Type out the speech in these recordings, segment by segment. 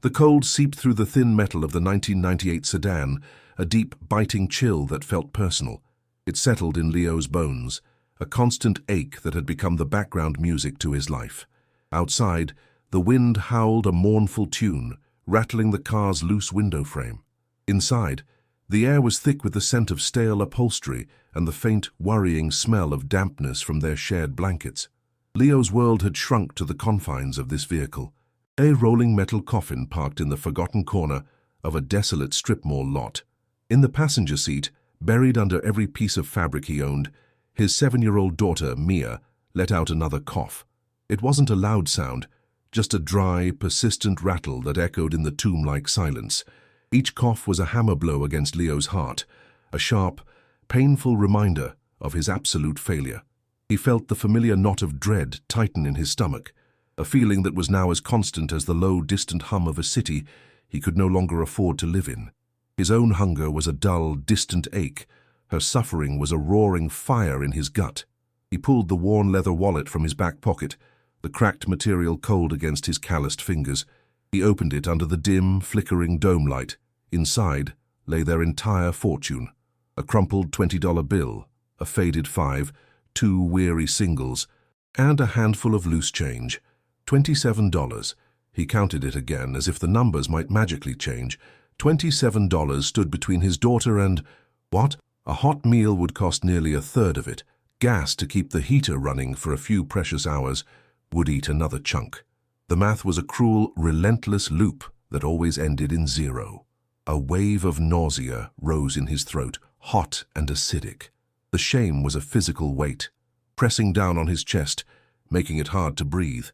The cold seeped through the thin metal of the 1998 sedan, a deep, biting chill that felt personal. It settled in Leo's bones, a constant ache that had become the background music to his life. Outside, the wind howled a mournful tune, rattling the car's loose window frame. Inside, the air was thick with the scent of stale upholstery and the faint, worrying smell of dampness from their shared blankets. Leo's world had shrunk to the confines of this vehicle, a rolling metal coffin parked in the forgotten corner of a desolate strip mall lot. In the passenger seat, buried under every piece of fabric he owned, his 7-year-old daughter, Mia, let out another cough. It wasn't a loud sound, just a dry, persistent rattle that echoed in the tomb-like silence. Each cough was a hammer blow against Leo's heart, a sharp, painful reminder of his absolute failure. He felt the familiar knot of dread tighten in his stomach, a feeling that was now as constant as the low, distant hum of a city he could no longer afford to live in. His own hunger was a dull, distant ache. Her suffering was a roaring fire in his gut. He pulled the worn leather wallet from his back pocket, the cracked material cold against his calloused fingers. He opened it under the dim, flickering dome light. Inside lay their entire fortune. A crumpled $20 bill, a faded 5, 2 weary singles, and a handful of loose change. $27. He counted it again as if the numbers might magically change. $27 stood between his daughter and, what? A hot meal would cost nearly a third of it. Gas to keep the heater running for a few precious hours would eat another chunk. The math was a cruel, relentless loop that always ended in zero. A wave of nausea rose in his throat, hot and acidic. The shame was a physical weight, pressing down on his chest, making it hard to breathe.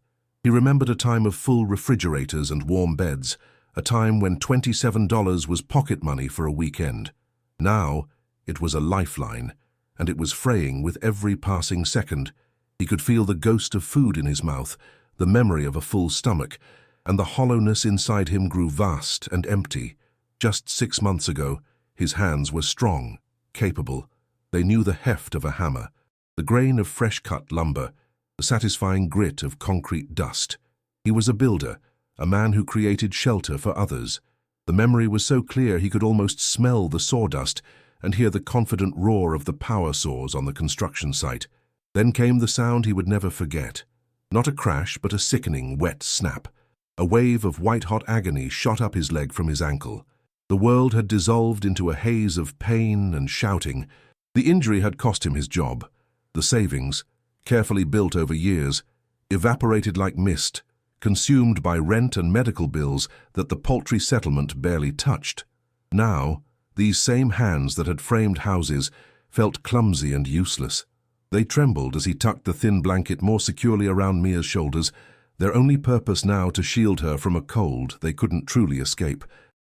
He remembered a time of full refrigerators and warm beds, a time when $27 was pocket money for a weekend. Now, it was a lifeline, and it was fraying with every passing second. He could feel the ghost of food in his mouth, the memory of a full stomach, and the hollowness inside him grew vast and empty. Just 6 months ago, his hands were strong, capable. They knew the heft of a hammer, the grain of fresh-cut lumber, the satisfying grit of concrete dust. He was a builder, a man who created shelter for others. The memory was so clear he could almost smell the sawdust and hear the confident roar of the power saws on the construction site. Then came the sound he would never forget. Not a crash, but a sickening, wet snap. A wave of white-hot agony shot up his leg from his ankle. The world had dissolved into a haze of pain and shouting. The injury had cost him his job. The savings, carefully built over years, evaporated like mist, consumed by rent and medical bills that the paltry settlement barely touched. Now, these same hands that had framed houses felt clumsy and useless. They trembled as he tucked the thin blanket more securely around Mia's shoulders, their only purpose now to shield her from a cold they couldn't truly escape.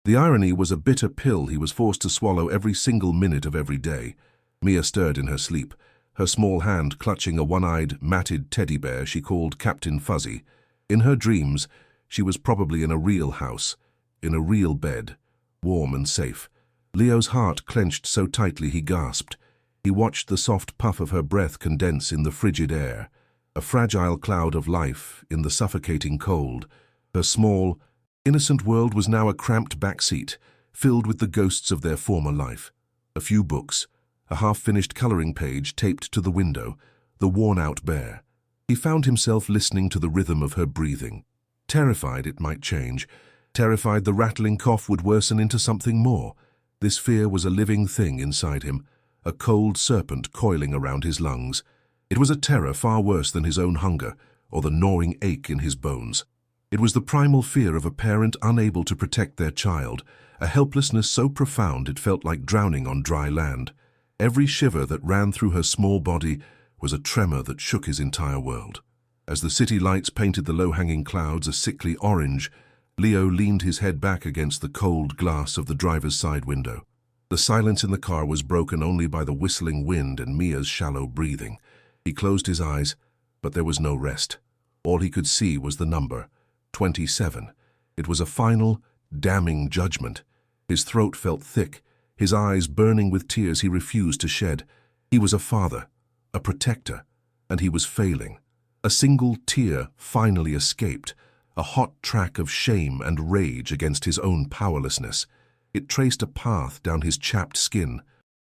The irony was a bitter pill he was forced to swallow every single minute of every day. Mia stirred in her sleep, her small hand clutching a one-eyed, matted teddy bear she called Captain Fuzzy. In her dreams, she was probably in a real house, in a real bed, warm and safe. Leo's heart clenched so tightly he gasped. He watched the soft puff of her breath condense in the frigid air, a fragile cloud of life in the suffocating cold. Her small, innocent world was now a cramped back seat, filled with the ghosts of their former life. A few books, a half-finished coloring page taped to the window, the worn-out bear. He found himself listening to the rhythm of her breathing, terrified it might change, terrified the rattling cough would worsen into something more. This fear was a living thing inside him, a cold serpent coiling around his lungs. It was a terror far worse than his own hunger or the gnawing ache in his bones. It was the primal fear of a parent unable to protect their child, a helplessness so profound it felt like drowning on dry land. Every shiver that ran through her small body was a tremor that shook his entire world. As the city lights painted the low-hanging clouds a sickly orange, Leo leaned his head back against the cold glass of the driver's side window. The silence in the car was broken only by the whistling wind and Mia's shallow breathing. He closed his eyes, but there was no rest. All he could see was the number, 27. It was a final, damning judgment. His throat felt thick, his eyes burning with tears he refused to shed. He was a father, a protector, and he was failing. A single tear finally escaped, a hot track of shame and rage against his own powerlessness. It traced a path down his chapped skin,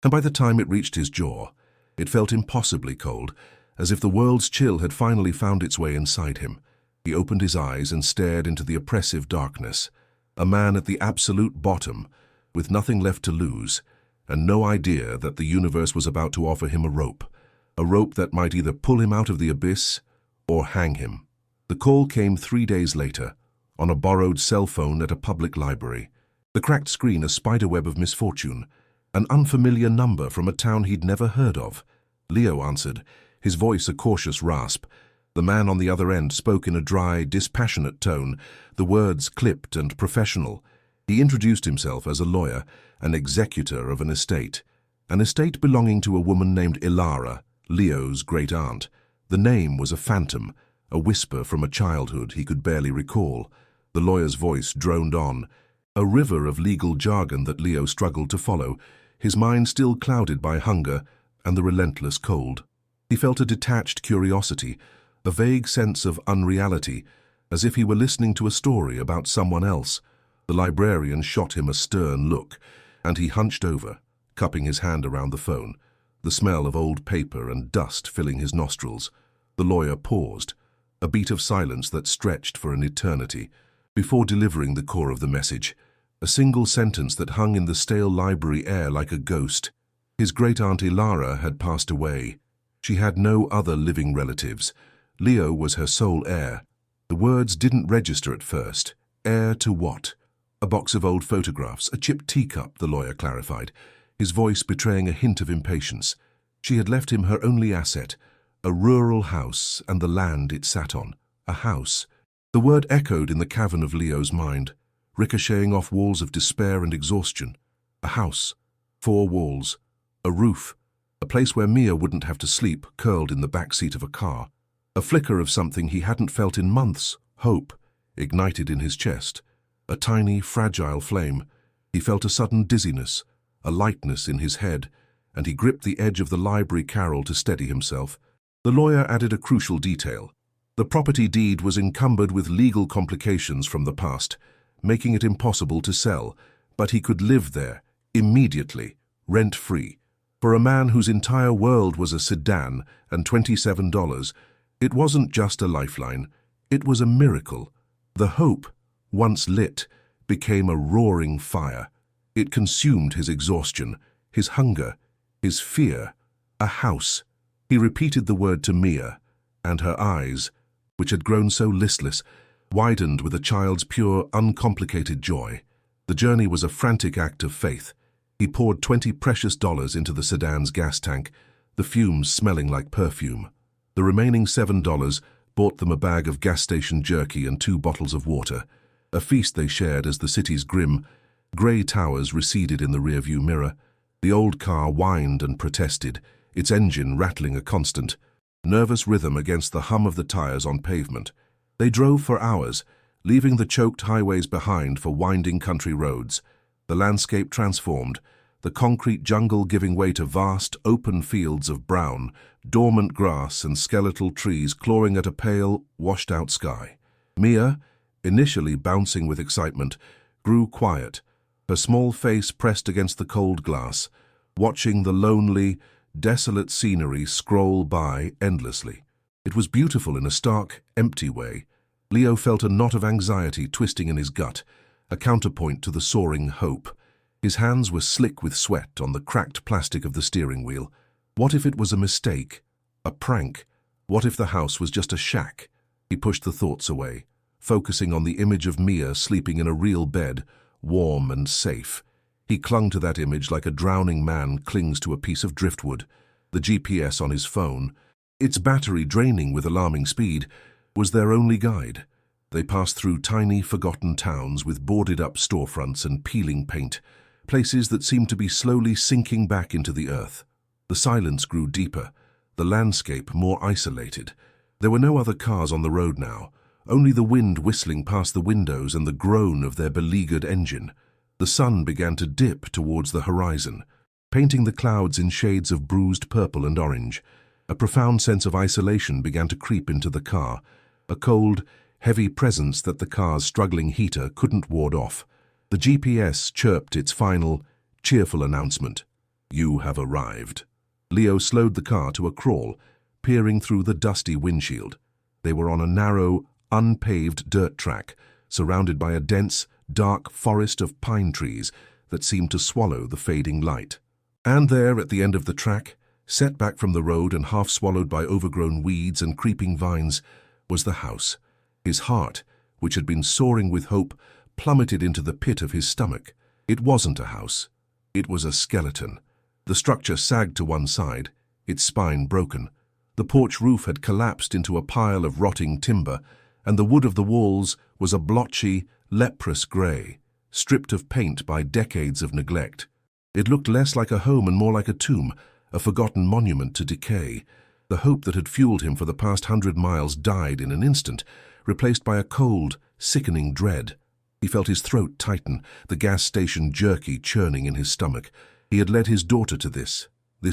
and by the time it reached his jaw, it felt impossibly cold, as if the world's chill had finally found its way inside him. He opened his eyes and stared into the oppressive darkness, a man at the absolute bottom, with nothing left to lose, and no idea that the universe was about to offer him a rope that might either pull him out of the abyss or hang him. The call came 3 days later, on a borrowed cell phone at a public library. The cracked screen a spiderweb of misfortune, an unfamiliar number from a town he'd never heard of. Leo answered, his voice a cautious rasp. The man on the other end spoke in a dry, dispassionate tone, the words clipped and professional. He introduced himself as a lawyer, an executor of an estate belonging to a woman named Ilara, Leo's great-aunt. The name was a phantom, a whisper from a childhood he could barely recall. The lawyer's voice droned on, a river of legal jargon that Leo struggled to follow, his mind still clouded by hunger and the relentless cold. He felt a detached curiosity, a vague sense of unreality, as if he were listening to a story about someone else. The librarian shot him a stern look, and he hunched over, cupping his hand around the phone, the smell of old paper and dust filling his nostrils. The lawyer paused, a beat of silence that stretched for an eternity, before delivering the core of the message, a single sentence that hung in the stale library air like a ghost. His great-aunt Ilara had passed away. She had no other living relatives. Leo was her sole heir. The words didn't register at first. Heir to what? A box of old photographs, a chipped teacup, the lawyer clarified, his voice betraying a hint of impatience. She had left him her only asset, a rural house and the land it sat on. A house. The word echoed in the cavern of Leo's mind, ricocheting off walls of despair and exhaustion. A house. 4 walls. A roof. A place where Mia wouldn't have to sleep, curled in the back seat of a car. A flicker of something he hadn't felt in months, hope, ignited in his chest. A tiny, fragile flame. He felt a sudden dizziness, a lightness in his head, and he gripped the edge of the library carrel to steady himself. The lawyer added a crucial detail. The property deed was encumbered with legal complications from the past, making it impossible to sell, but he could live there, immediately, rent-free. For a man whose entire world was a sedan and $27, it wasn't just a lifeline, it was a miracle. The hope, once lit, became a roaring fire. It consumed his exhaustion, his hunger, his fear. A house. He repeated the word to Mia, and her eyes, which had grown so listless, widened with a child's pure, uncomplicated joy. The journey was a frantic act of faith. He poured $20 precious into the sedan's gas tank, the fumes smelling like perfume. The remaining $7 bought them a bag of gas station jerky and 2 bottles of water, a feast they shared as the city's grim, grey towers receded in the rearview mirror. The old car whined and protested, its engine rattling a constant, nervous rhythm against the hum of the tires on pavement. They drove for hours, leaving the choked highways behind for winding country roads. The landscape transformed, the concrete jungle giving way to vast, open fields of brown, dormant grass and skeletal trees clawing at a pale, washed-out sky. Mia, initially bouncing with excitement, grew quiet, her small face pressed against the cold glass, watching the lonely, desolate scenery scroll by endlessly. It was beautiful in a stark, empty way. Leo felt a knot of anxiety twisting in his gut, a counterpoint to the soaring hope. His hands were slick with sweat on the cracked plastic of the steering wheel. What if it was a mistake? A prank? What if the house was just a shack? He pushed the thoughts away, focusing on the image of Mia sleeping in a real bed, warm and safe. He clung to that image like a drowning man clings to a piece of driftwood. The GPS on his phone, its battery draining with alarming speed, was their only guide. They passed through tiny, forgotten towns with boarded-up storefronts and peeling paint, places that seemed to be slowly sinking back into the earth. The silence grew deeper, the landscape more isolated. There were no other cars on the road now, only the wind whistling past the windows and the groan of their beleaguered engine. The sun began to dip towards the horizon, painting the clouds in shades of bruised purple and orange. A profound sense of isolation began to creep into the car, a cold, heavy presence that the car's struggling heater couldn't ward off. The GPS chirped its final, cheerful announcement. "You have arrived." Leo slowed the car to a crawl, peering through the dusty windshield. They were on a narrow, unpaved dirt track, surrounded by a dense, dark forest of pine trees that seemed to swallow the fading light. And there, at the end of the track, set back from the road and half swallowed by overgrown weeds and creeping vines, was the house. His heart, which had been soaring with hope, plummeted into the pit of his stomach. It wasn't a house. It was a skeleton. The structure sagged to one side, its spine broken. The porch roof had collapsed into a pile of rotting timber, and the wood of the walls was a blotchy, leprous grey, stripped of paint by decades of neglect. It looked less like a home and more like a tomb, a forgotten monument to decay. The hope that had fueled him for the past 100 miles died in an instant, replaced by a cold, sickening dread. He felt his throat tighten, the gas station jerky churning in his stomach. He had led his daughter to this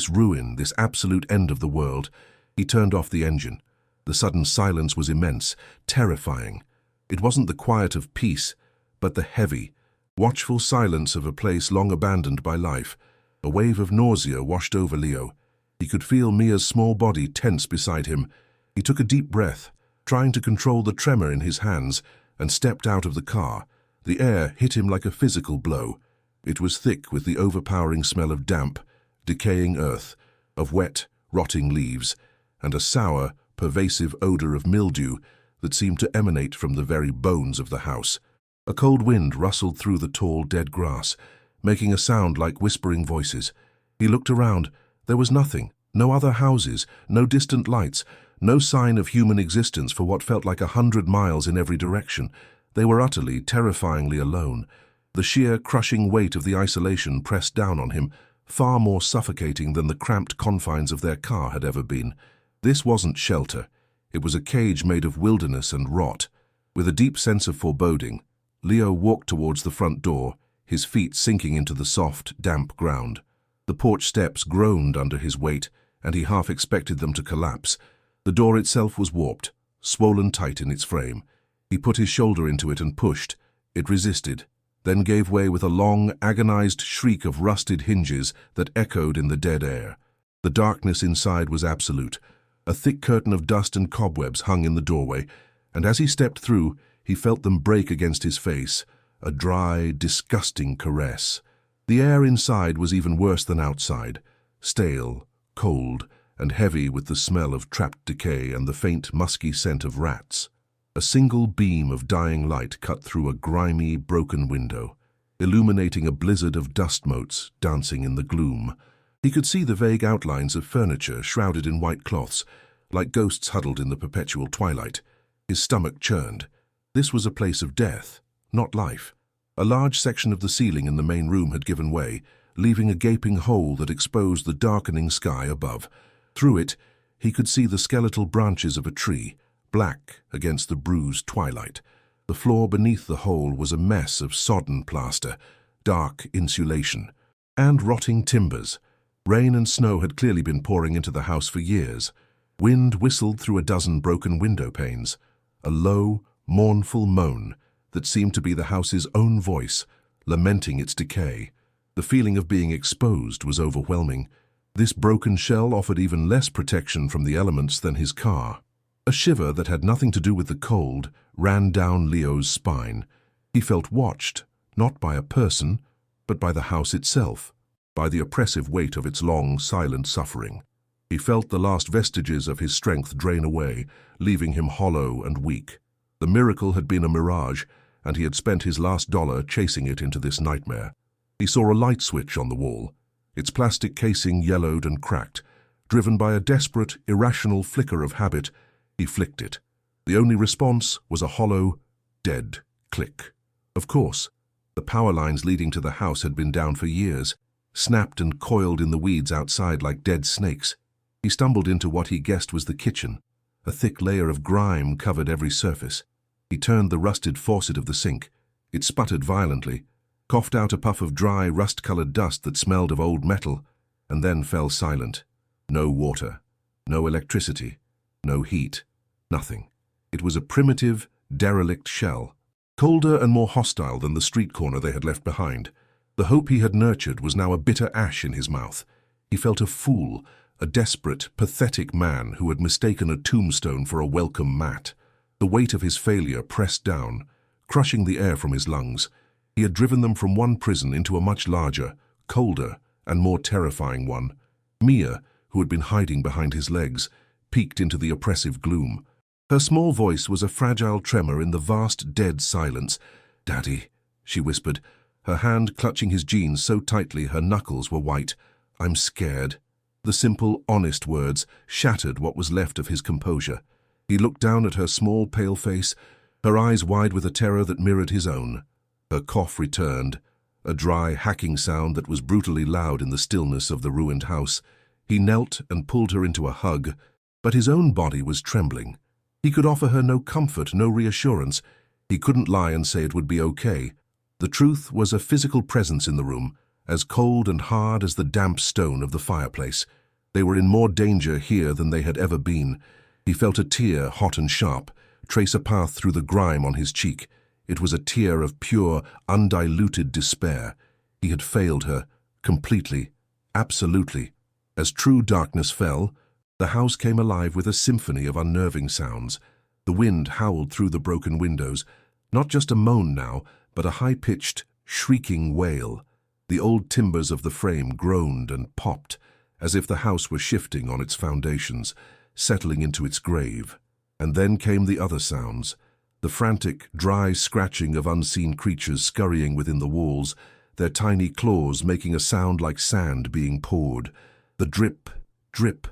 ruin, this absolute end of the world. He turned off the engine. The sudden silence was immense, terrifying. It wasn't the quiet of peace, but the heavy, watchful silence of a place long abandoned by life. A wave of nausea washed over Leo. He could feel Mia's small body tense beside him. He took a deep breath, trying to control the tremor in his hands, and stepped out of the car. The air hit him like a physical blow. It was thick with the overpowering smell of damp, decaying earth, of wet, rotting leaves, and a sour, pervasive odor of mildew that seemed to emanate from the very bones of the house. A cold wind rustled through the tall, dead grass, making a sound like whispering voices. He looked around. There was nothing, no other houses, no distant lights, no sign of human existence for what felt like 100 miles in every direction. They were utterly, terrifyingly alone. The sheer, crushing weight of the isolation pressed down on him, far more suffocating than the cramped confines of their car had ever been. This wasn't shelter. It was a cage made of wilderness and rot. With a deep sense of foreboding, Leo walked towards the front door, his feet sinking into the soft, damp ground. The porch steps groaned under his weight, and he half expected them to collapse. The door itself was warped, swollen tight in its frame. He put his shoulder into it and pushed. It resisted, then gave way with a long, agonized shriek of rusted hinges that echoed in the dead air. The darkness inside was absolute. A thick curtain of dust and cobwebs hung in the doorway, and as he stepped through, he felt them break against his face, a dry, disgusting caress. The air inside was even worse than outside, stale, cold, and heavy with the smell of trapped decay and the faint, musky scent of rats. A single beam of dying light cut through a grimy, broken window, illuminating a blizzard of dust motes dancing in the gloom. He could see the vague outlines of furniture shrouded in white cloths, like ghosts huddled in the perpetual twilight. His stomach churned. This was a place of death, not life. A large section of the ceiling in the main room had given way, leaving a gaping hole that exposed the darkening sky above. Through it, he could see the skeletal branches of a tree, black against the bruised twilight. The floor beneath the hole was a mess of sodden plaster, dark insulation, and rotting timbers. Rain and snow had clearly been pouring into the house for years. Wind whistled through a dozen broken window panes, a low, mournful moan that seemed to be the house's own voice, lamenting its decay. The feeling of being exposed was overwhelming. This broken shell offered even less protection from the elements than his car. A shiver that had nothing to do with the cold ran down Leo's spine. He felt watched, not by a person, but by the house itself, by the oppressive weight of its long, silent suffering. He felt the last vestiges of his strength drain away, leaving him hollow and weak. The miracle had been a mirage, and he had spent his last dollar chasing it into this nightmare. He saw a light switch on the wall, its plastic casing yellowed and cracked. Driven by a desperate, irrational flicker of habit, he flicked it. The only response was a hollow, dead click. Of course, the power lines leading to the house had been down for years, snapped and coiled in the weeds outside like dead snakes. He stumbled into what he guessed was the kitchen. A thick layer of grime covered every surface. He turned the rusted faucet of the sink. It sputtered violently, coughed out a puff of dry, rust-colored dust that smelled of old metal, and then fell silent. No water, no electricity, no heat, nothing. It was a primitive, derelict shell. Colder and more hostile than the street corner they had left behind. The hope he had nurtured was now a bitter ash in his mouth. He felt a fool, a desperate, pathetic man who had mistaken a tombstone for a welcome mat. The weight of his failure pressed down, crushing the air from his lungs. He had driven them from one prison into a much larger, colder, and more terrifying one. Mia, who had been hiding behind his legs, peeked into the oppressive gloom. Her small voice was a fragile tremor in the vast, dead silence. "Daddy," she whispered, her hand clutching his jeans so tightly her knuckles were white. "I'm scared." The simple, honest words shattered what was left of his composure. He looked down at her small, pale face, her eyes wide with a terror that mirrored his own. Her cough returned, a dry, hacking sound that was brutally loud in the stillness of the ruined house. He knelt and pulled her into a hug, but his own body was trembling. He could offer her no comfort, no reassurance. He couldn't lie and say it would be okay. The truth was a physical presence in the room, as cold and hard as the damp stone of the fireplace. They were in more danger here than they had ever been. He felt a tear, hot and sharp, trace a path through the grime on his cheek. It was a tear of pure, undiluted despair. He had failed her, completely, absolutely. As true darkness fell, the house came alive with a symphony of unnerving sounds. The wind howled through the broken windows, not just a moan now, but a high-pitched, shrieking wail. The old timbers of the frame groaned and popped, as if the house were shifting on its foundations, settling into its grave. And then came the other sounds, the frantic, dry scratching of unseen creatures scurrying within the walls, their tiny claws making a sound like sand being poured. The drip, drip,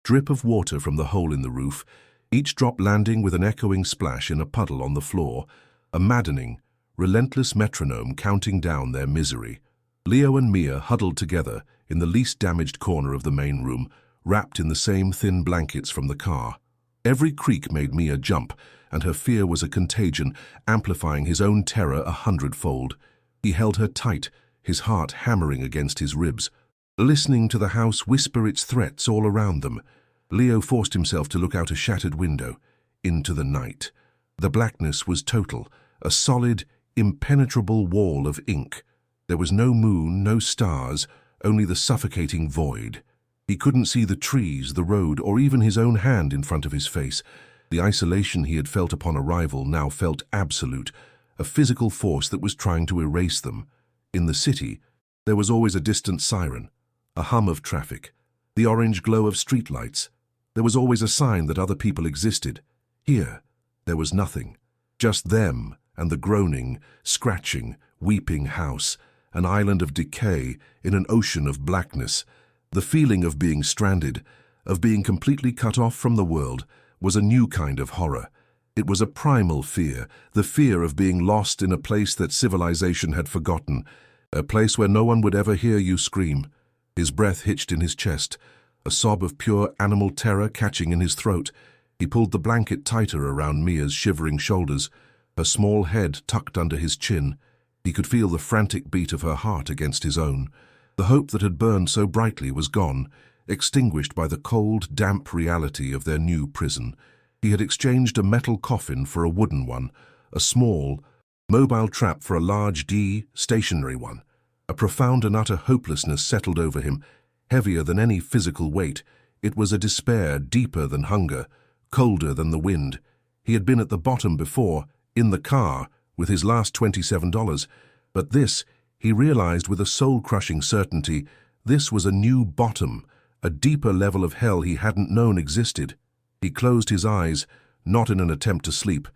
drip of water from the hole in the roof, each drop landing with an echoing splash in a puddle on the floor, a maddening, relentless metronome counting down their misery. Leo and Mia huddled together in the least damaged corner of the main room, wrapped in the same thin blankets from the car. Every creak made Mia jump, and her fear was a contagion, amplifying his own terror 100-fold. He held her tight, his heart hammering against his ribs, listening to the house whisper its threats all around them. Leo forced himself to look out a shattered window, into the night. The blackness was total, a solid, impenetrable wall of ink. There was no moon, no stars, only the suffocating void. He couldn't see the trees, the road, or even his own hand in front of his face. The isolation he had felt upon arrival now felt absolute, a physical force that was trying to erase them. In the city, there was always a distant siren, a hum of traffic, the orange glow of streetlights. There was always a sign that other people existed. Here, there was nothing. Just them and the groaning, scratching, weeping house, an island of decay in an ocean of blackness. The feeling of being stranded, of being completely cut off from the world, was a new kind of horror. It was a primal fear, the fear of being lost in a place that civilization had forgotten, a place where no one would ever hear you scream. His breath hitched in his chest, a sob of pure animal terror catching in his throat. He pulled the blanket tighter around Mia's shivering shoulders, her small head tucked under his chin. He could feel the frantic beat of her heart against his own. The hope that had burned so brightly was gone, extinguished by the cold, damp reality of their new prison. He had exchanged a metal coffin for a wooden one, a small, mobile trap for a large, stationary one. A profound and utter hopelessness settled over him, heavier than any physical weight. It was a despair deeper than hunger, colder than the wind. He had been at the bottom before, in the car, with his last $27, but this, he realized with a soul-crushing certainty, this was a new bottom, a deeper level of hell he hadn't known existed. He closed his eyes, not in an attempt to sleep,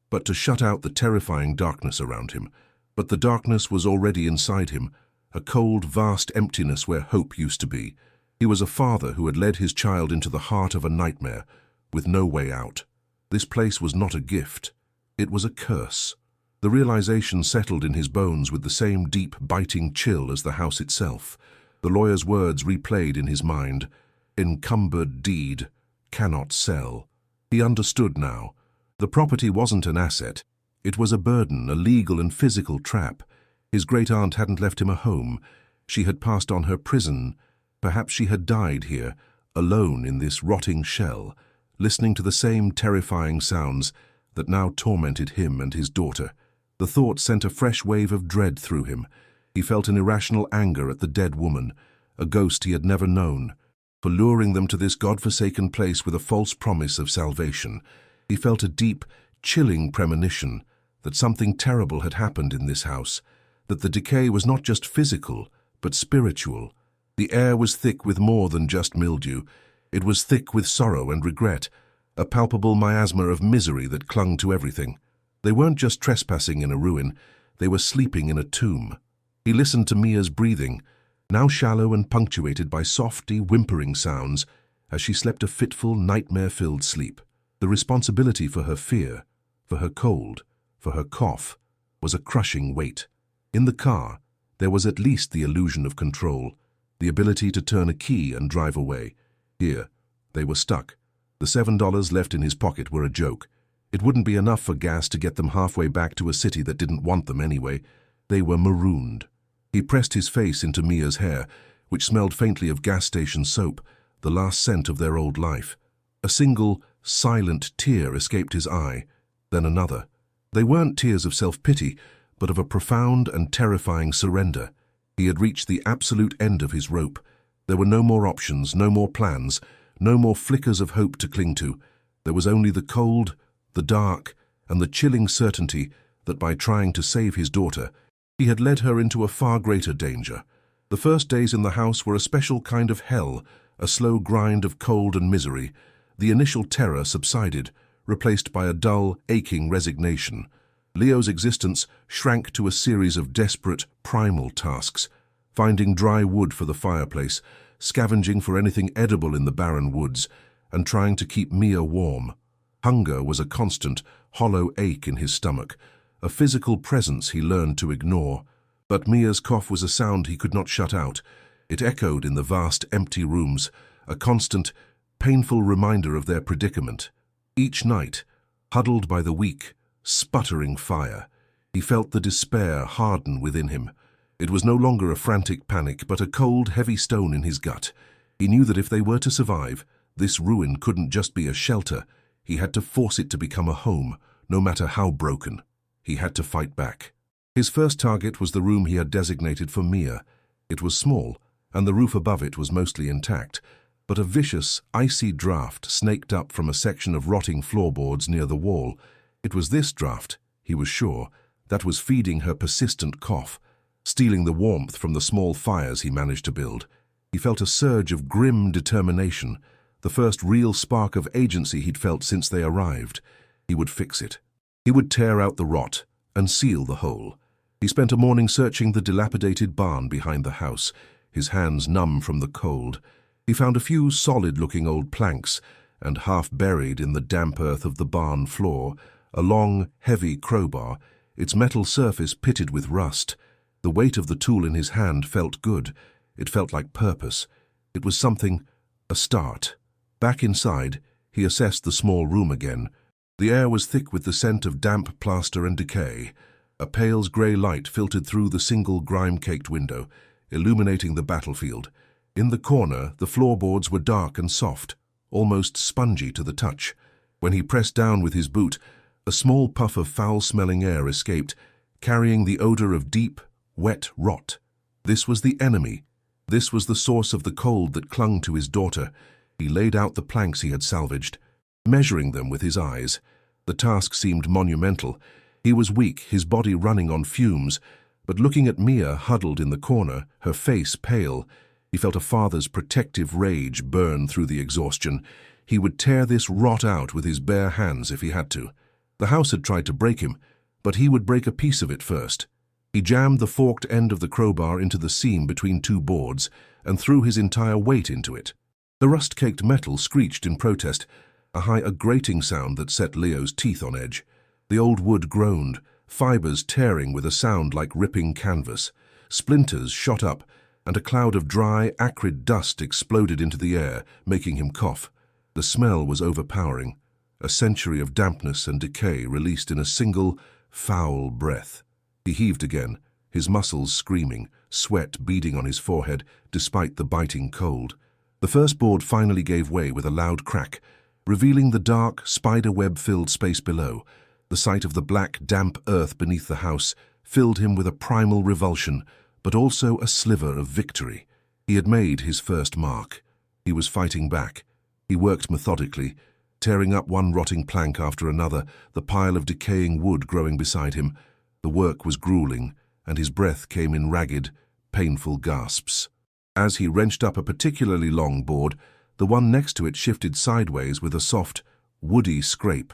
but to shut out the terrifying darkness around him. But the darkness was already inside him, a cold, vast emptiness where hope used to be. He was a father who had led his child into the heart of a nightmare, with no way out. This place was not a gift. It was a curse. The realization settled in his bones with the same deep, biting chill as the house itself. The lawyer's words replayed in his mind. Encumbered deed, cannot sell. He understood now. The property wasn't an asset. It was a burden, a legal and physical trap. His great-aunt hadn't left him a home. She had passed on her prison. Perhaps she had died here, alone in this rotting shell, listening to the same terrifying sounds, that now tormented him and his daughter. The thought sent a fresh wave of dread through him. He felt an irrational anger at the dead woman, a ghost he had never known, for luring them to this God-forsaken place with a false promise of salvation. He felt a deep, chilling premonition that something terrible had happened in this house, that the decay was not just physical, but spiritual. The air was thick with more than just mildew. It was thick with sorrow and regret, a palpable miasma of misery that clung to everything. They weren't just trespassing in a ruin, they were sleeping in a tomb. He listened to Mia's breathing, now shallow and punctuated by softy, whimpering sounds, as she slept a fitful, nightmare-filled sleep. The responsibility for her fear, for her cold, for her cough, was a crushing weight. In the car, there was at least the illusion of control, the ability to turn a key and drive away. Here, they were stuck. The $7 left in his pocket were a joke. It wouldn't be enough for gas to get them halfway back to a city that didn't want them anyway. They were marooned. He pressed his face into Mia's hair, which smelled faintly of gas station soap, the last scent of their old life. A single, silent tear escaped his eye, then another. They weren't tears of self-pity, but of a profound and terrifying surrender. He had reached the absolute end of his rope. There were no more options, no more plans, no more flickers of hope to cling to. There was only the cold, the dark, and the chilling certainty that by trying to save his daughter, he had led her into a far greater danger. The first days in the house were a special kind of hell, a slow grind of cold and misery. The initial terror subsided, replaced by a dull, aching resignation. Leo's existence shrank to a series of desperate, primal tasks: finding dry wood for the fireplace, scavenging for anything edible in the barren woods, and trying to keep Mia warm. Hunger was a constant, hollow ache in his stomach, a physical presence he learned to ignore. But Mia's cough was a sound he could not shut out. It echoed in the vast, empty rooms, a constant, painful reminder of their predicament. Each night, huddled by the weak, sputtering fire, he felt the despair harden within him. It was no longer a frantic panic, but a cold, heavy stone in his gut. He knew that if they were to survive, this ruin couldn't just be a shelter. He had to force it to become a home, no matter how broken. He had to fight back. His first target was the room he had designated for Mia. It was small, and the roof above it was mostly intact, but a vicious, icy draft snaked up from a section of rotting floorboards near the wall. It was this draft, he was sure, that was feeding her persistent cough, stealing the warmth from the small fires he managed to build. He felt a surge of grim determination, the first real spark of agency he'd felt since they arrived. He would fix it. He would tear out the rot and seal the hole. He spent a morning searching the dilapidated barn behind the house, his hands numb from the cold. He found a few solid-looking old planks, and half buried in the damp earth of the barn floor, a long, heavy crowbar, its metal surface pitted with rust. The weight of the tool in his hand felt good. It felt like purpose. It was something, a start. Back inside, he assessed the small room again. The air was thick with the scent of damp plaster and decay. A pale grey light filtered through the single grime-caked window, illuminating the battlefield. In the corner, the floorboards were dark and soft, almost spongy to the touch. When he pressed down with his boot, a small puff of foul-smelling air escaped, carrying the odor of deep, wet rot. This was the enemy. This was the source of the cold that clung to his daughter. He laid out the planks he had salvaged, measuring them with his eyes. The task seemed monumental. He was weak, his body running on fumes, but looking at Mia huddled in the corner, her face pale, he felt a father's protective rage burn through the exhaustion. He would tear this rot out with his bare hands if he had to. The house had tried to break him, but he would break a piece of it first. He jammed the forked end of the crowbar into the seam between two boards and threw his entire weight into it. The rust-caked metal screeched in protest, a grating sound that set Leo's teeth on edge. The old wood groaned, fibers tearing with a sound like ripping canvas. Splinters shot up, and a cloud of dry, acrid dust exploded into the air, making him cough. The smell was overpowering, a century of dampness and decay released in a single, foul breath. He heaved again, his muscles screaming, sweat beading on his forehead despite the biting cold. The first board finally gave way with a loud crack, revealing the dark, spider-web-filled space below. The sight of the black, damp earth beneath the house filled him with a primal revulsion, but also a sliver of victory. He had made his first mark. He was fighting back. He worked methodically, tearing up one rotting plank after another, the pile of decaying wood growing beside him. The work was grueling, and his breath came in ragged, painful gasps. As he wrenched up a particularly long board, the one next to it shifted sideways with a soft, woody scrape.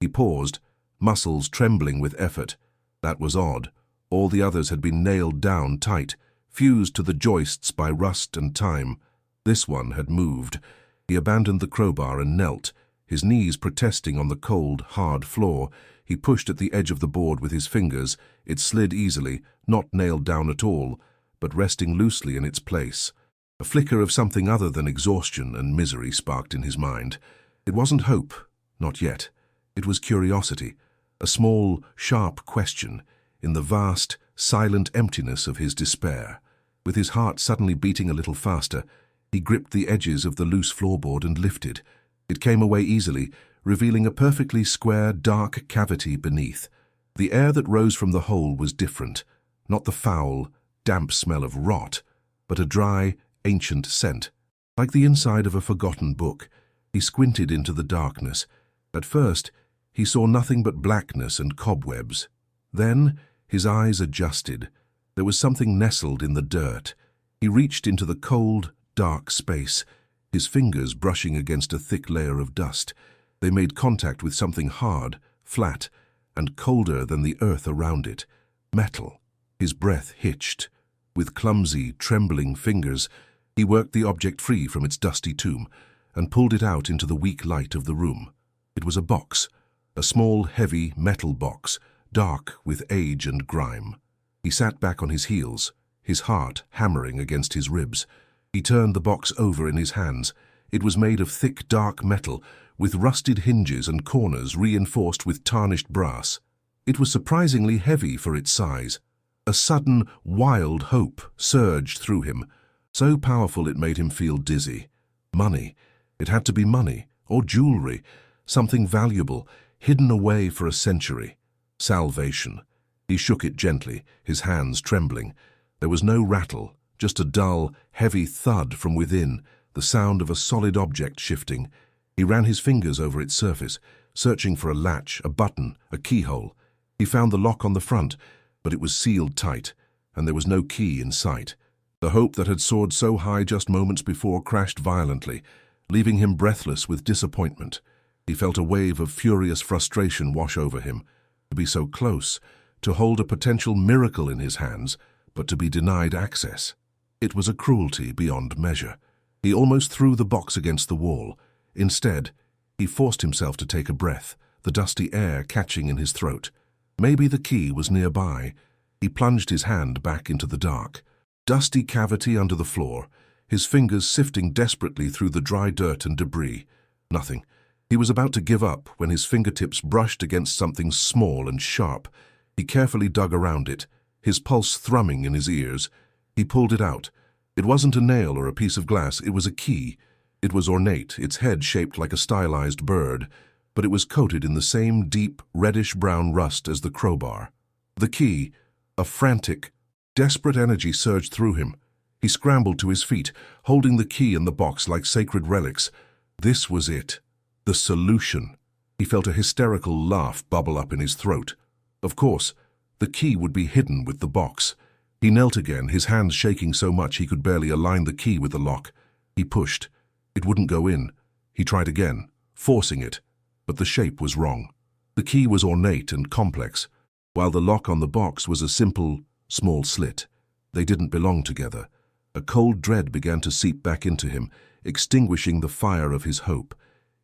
He paused, muscles trembling with effort. That was odd. All the others had been nailed down tight, fused to the joists by rust and time. This one had moved. He abandoned the crowbar and knelt, his knees protesting on the cold, hard floor. He pushed at the edge of the board with his fingers. It slid easily, not nailed down at all, but resting loosely in its place. A flicker of something other than exhaustion and misery sparked in his mind. It wasn't hope, not yet. It was curiosity, a small, sharp question in the vast, silent emptiness of his despair. With his heart suddenly beating a little faster, he gripped the edges of the loose floorboard and lifted. It came away easily, revealing a perfectly square, dark cavity beneath. The air that rose from the hole was different, not the foul, damp smell of rot, but a dry, ancient scent. Like the inside of a forgotten book, he squinted into the darkness. At first, he saw nothing but blackness and cobwebs. Then, his eyes adjusted. There was something nestled in the dirt. He reached into the cold, dark space, his fingers brushing against a thick layer of dust. They made contact with something hard, flat, and colder than the earth around it. Metal. His breath hitched. With clumsy, trembling fingers, he worked the object free from its dusty tomb and pulled it out into the weak light of the room. It was a box, a small, heavy metal box, dark with age and grime. He sat back on his heels, his heart hammering against his ribs. He turned the box over in his hands. It was made of thick, dark metal, with rusted hinges and corners reinforced with tarnished brass. It was surprisingly heavy for its size. A sudden, wild hope surged through him, so powerful it made him feel dizzy. Money. It had to be money, or jewelry, something valuable, hidden away for a century. Salvation. He shook it gently, his hands trembling. There was no rattle, just a dull, heavy thud from within, the sound of a solid object shifting. He ran his fingers over its surface, searching for a latch, a button, a keyhole. He found the lock on the front, but it was sealed tight, and there was no key in sight. The hope that had soared so high just moments before crashed violently, leaving him breathless with disappointment. He felt a wave of furious frustration wash over him. To be so close, to hold a potential miracle in his hands, but to be denied access. It was a cruelty beyond measure. He almost threw the box against the wall. Instead, he forced himself to take a breath, the dusty air catching in his throat. Maybe the key was nearby. He plunged his hand back into the dark. Dusty cavity under the floor, his fingers sifting desperately through the dry dirt and debris. Nothing. He was about to give up when his fingertips brushed against something small and sharp. He carefully dug around it, his pulse thrumming in his ears. He pulled it out. It wasn't a nail or a piece of glass, it was a key. It was ornate, its head shaped like a stylized bird, but it was coated in the same deep, reddish-brown rust as the crowbar. The key, a frantic, desperate energy surged through him. He scrambled to his feet, holding the key and the box like sacred relics. This was it. The solution. He felt a hysterical laugh bubble up in his throat. Of course, the key would be hidden with the box. He knelt again, his hands shaking so much he could barely align the key with the lock. He pushed. It wouldn't go in. He tried again, forcing it, but the shape was wrong. The key was ornate and complex, while the lock on the box was a simple, small slit. They didn't belong together. A cold dread began to seep back into him, extinguishing the fire of his hope.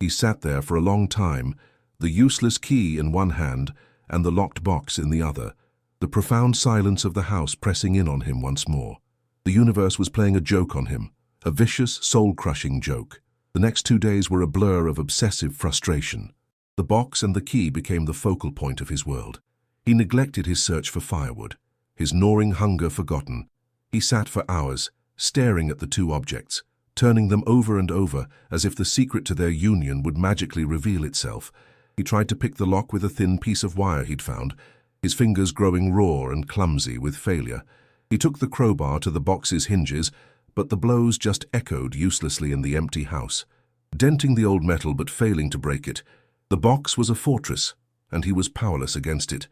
He sat there for a long time, the useless key in one hand and the locked box in the other, the profound silence of the house pressing in on him once more. The universe was playing a joke on him, a vicious, soul-crushing joke. The next 2 days were a blur of obsessive frustration. The box and the key became the focal point of his world. He neglected his search for firewood, his gnawing hunger forgotten. He sat for hours, staring at the two objects, turning them over and over as if the secret to their union would magically reveal itself. He tried to pick the lock with a thin piece of wire he'd found, his fingers growing raw and clumsy with failure. He took the crowbar to the box's hinges, but the blows just echoed uselessly in the empty house. Denting the old metal but failing to break it, the box was a fortress, and he was powerless against it.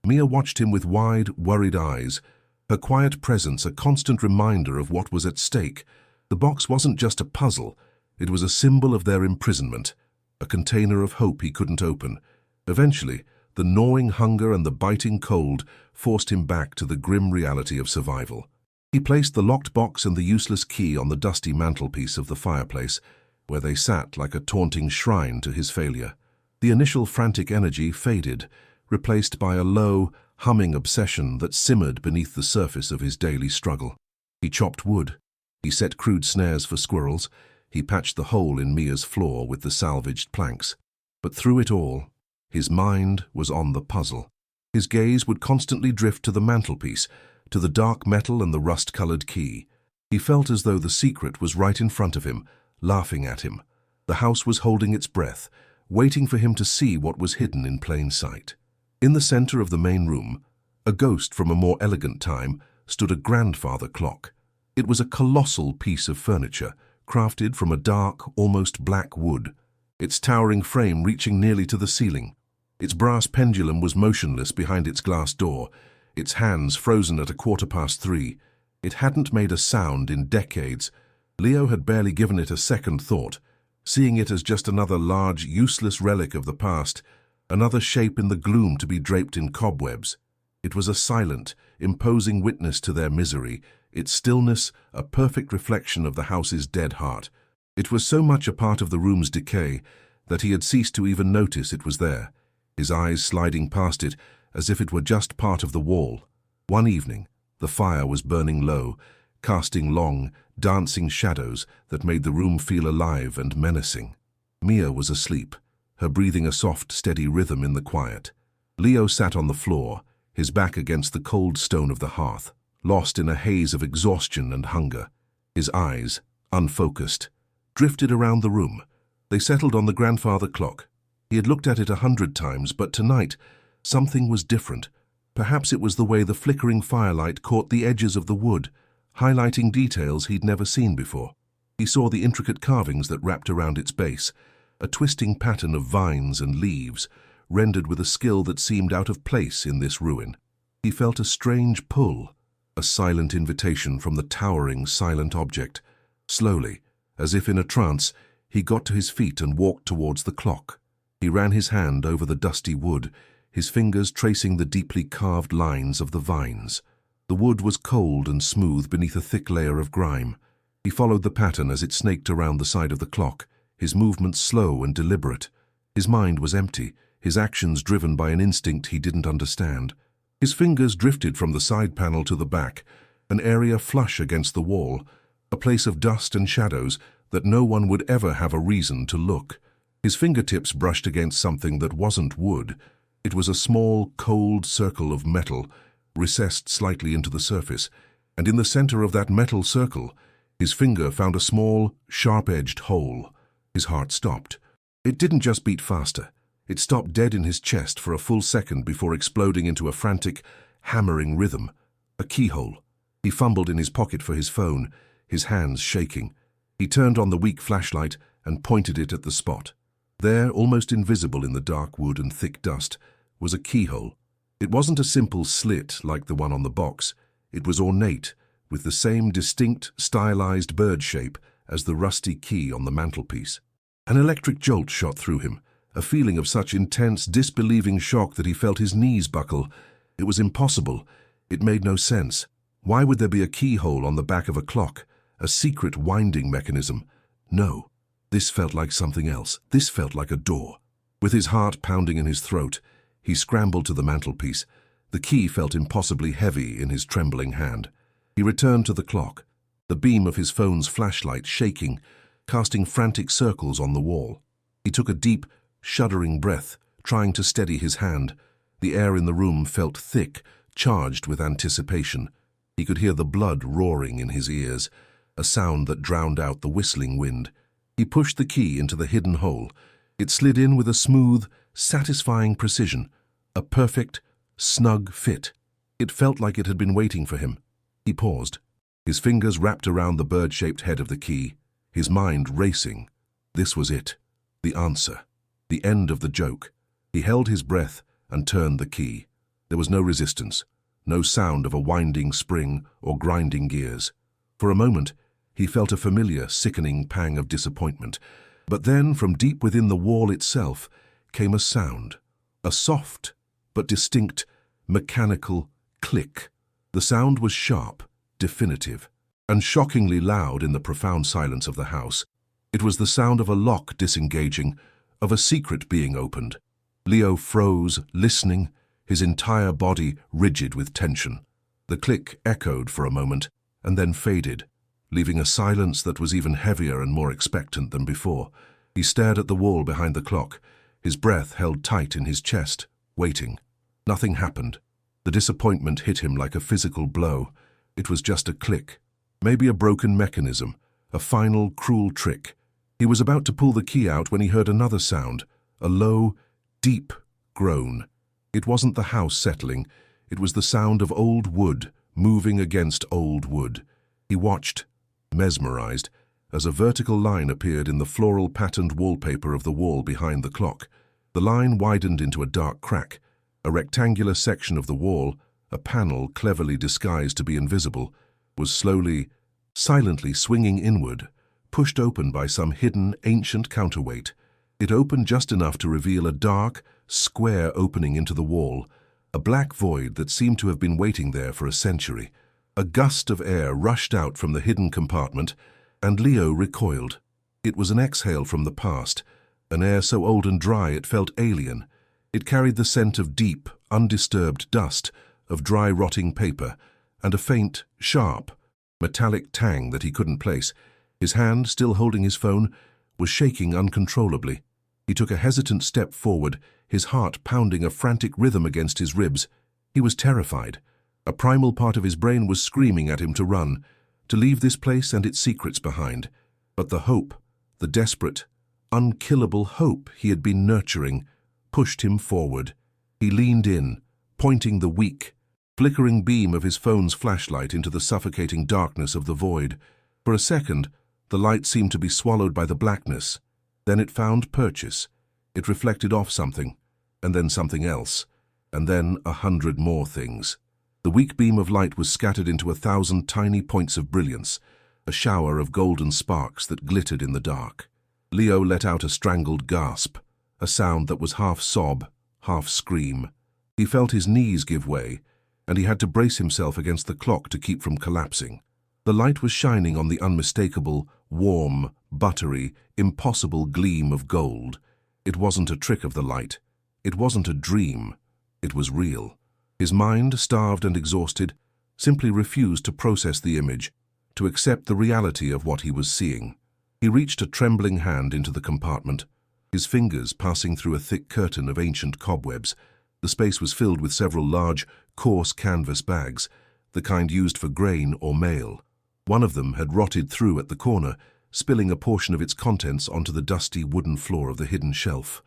Mia watched him with wide, worried eyes, her quiet presence a constant reminder of what was at stake. The box wasn't just a puzzle, it was a symbol of their imprisonment, a container of hope he couldn't open. Eventually, the gnawing hunger and the biting cold forced him back to the grim reality of survival. He placed the locked box and the useless key on the dusty mantelpiece of the fireplace, where they sat like a taunting shrine to his failure. The initial frantic energy faded, replaced by a low, humming obsession that simmered beneath the surface of his daily struggle. He chopped wood. He set crude snares for squirrels. He patched the hole in Mia's floor with the salvaged planks. But through it all, his mind was on the puzzle. His gaze would constantly drift to the mantelpiece, to the dark metal and the rust-colored key. He felt as though the secret was right in front of him, laughing at him. The house was holding its breath, waiting for him to see what was hidden in plain sight. In the center of the main room, a ghost from a more elegant time, stood a grandfather clock. It was a colossal piece of furniture, crafted from a dark, almost black wood, its towering frame reaching nearly to the ceiling. Its brass pendulum was motionless behind its glass door, its hands frozen at 3:15. It hadn't made a sound in decades. Leo had barely given it a second thought, seeing it as just another large, useless relic of the past, another shape in the gloom to be draped in cobwebs. It was a silent, imposing witness to their misery, its stillness a perfect reflection of the house's dead heart. It was so much a part of the room's decay that he had ceased to even notice it was there, his eyes sliding past it as if it were just part of the wall. One evening, the fire was burning low, casting long, dancing shadows that made the room feel alive and menacing. Mia was asleep, her breathing a soft, steady rhythm in the quiet. Leo sat on the floor, his back against the cold stone of the hearth, lost in a haze of exhaustion and hunger. His eyes, unfocused, drifted around the room. They settled on the grandfather clock. He had looked at it 100 times, but tonight, something was different. Perhaps it was the way the flickering firelight caught the edges of the wood, highlighting details he'd never seen before. He saw the intricate carvings that wrapped around its base, a twisting pattern of vines and leaves, rendered with a skill that seemed out of place in this ruin. He felt a strange pull, a silent invitation from the towering, silent object. Slowly, as if in a trance, he got to his feet and walked towards the clock. He ran his hand over the dusty wood, his fingers tracing the deeply carved lines of the vines. The wood was cold and smooth beneath a thick layer of grime. He followed the pattern as it snaked around the side of the clock, his movements slow and deliberate. His mind was empty, his actions driven by an instinct he didn't understand. His fingers drifted from the side panel to the back, an area flush against the wall, a place of dust and shadows that no one would ever have a reason to look. His fingertips brushed against something that wasn't wood. It was a small, cold circle of metal, recessed slightly into the surface, and in the center of that metal circle, his finger found a small, sharp-edged hole. His heart stopped. It didn't just beat faster. It stopped dead in his chest for a full second before exploding into a frantic, hammering rhythm. A keyhole. He fumbled in his pocket for his phone, his hands shaking. He turned on the weak flashlight and pointed it at the spot. There, almost invisible in the dark wood and thick dust, was a keyhole. It wasn't a simple slit like the one on the box. It was ornate, with the same distinct, stylized bird shape as the rusty key on the mantelpiece. An electric jolt shot through him, a feeling of such intense, disbelieving shock that he felt his knees buckle. It was impossible. It made no sense. Why would there be a keyhole on the back of a clock, a secret winding mechanism? No. This felt like something else. This felt like a door. With his heart pounding in his throat, he scrambled to the mantelpiece. The key felt impossibly heavy in his trembling hand. He returned to the clock, the beam of his phone's flashlight shaking, casting frantic circles on the wall. He took a deep, shuddering breath, trying to steady his hand. The air in the room felt thick, charged with anticipation. He could hear the blood roaring in his ears, a sound that drowned out the whistling wind. He pushed the key into the hidden hole. It slid in with a smooth, satisfying precision, a perfect, snug fit. It felt like it had been waiting for him. He paused, his fingers wrapped around the bird-shaped head of the key, his mind racing. This was it, the answer, the end of the joke. He held his breath and turned the key. There was no resistance, no sound of a winding spring or grinding gears. For a moment, he felt a familiar, sickening pang of disappointment. But then, from deep within the wall itself, came a sound, a soft but distinct, mechanical click. The sound was sharp, definitive, and shockingly loud in the profound silence of the house. It was the sound of a lock disengaging, of a secret being opened. Leo froze, listening, his entire body rigid with tension. The click echoed for a moment, and then faded, leaving a silence that was even heavier and more expectant than before. He stared at the wall behind the clock, his breath held tight in his chest, waiting. Nothing happened. The disappointment hit him like a physical blow. It was just a click, maybe a broken mechanism, a final, cruel trick. He was about to pull the key out when he heard another sound, a low, deep groan. It wasn't the house settling, it was the sound of old wood moving against old wood. He watched, mesmerized, as a vertical line appeared in the floral-patterned wallpaper of the wall behind the clock. The line widened into a dark crack. A rectangular section of the wall, a panel cleverly disguised to be invisible, was slowly, silently swinging inward, pushed open by some hidden, ancient counterweight. It opened just enough to reveal a dark, square opening into the wall, a black void that seemed to have been waiting there for a century. A gust of air rushed out from the hidden compartment, and Leo recoiled. It was an exhale from the past, an air so old and dry it felt alien. It carried the scent of deep, undisturbed dust, of dry, rotting paper, and a faint, sharp, metallic tang that he couldn't place. His hand, still holding his phone, was shaking uncontrollably. He took a hesitant step forward, his heart pounding a frantic rhythm against his ribs. He was terrified. A primal part of his brain was screaming at him to run, to leave this place and its secrets behind. But the hope, the desperate, unkillable hope he had been nurturing, pushed him forward. He leaned in, pointing the weak, flickering beam of his phone's flashlight into the suffocating darkness of the void. For a second, the light seemed to be swallowed by the blackness. Then it found purchase. It reflected off something, and then something else, and then 100 more things. The weak beam of light was scattered into 1,000 tiny points of brilliance, a shower of golden sparks that glittered in the dark. Leo let out a strangled gasp, a sound that was half sob, half scream. He felt his knees give way, and he had to brace himself against the clock to keep from collapsing. The light was shining on the unmistakable, warm, buttery, impossible gleam of gold. It wasn't a trick of the light. It wasn't a dream. It was real. His mind, starved and exhausted, simply refused to process the image, to accept the reality of what he was seeing. He reached a trembling hand into the compartment, his fingers passing through a thick curtain of ancient cobwebs. The space was filled with several large, coarse canvas bags, the kind used for grain or mail. One of them had rotted through at the corner, spilling a portion of its contents onto the dusty wooden floor of the hidden shelf.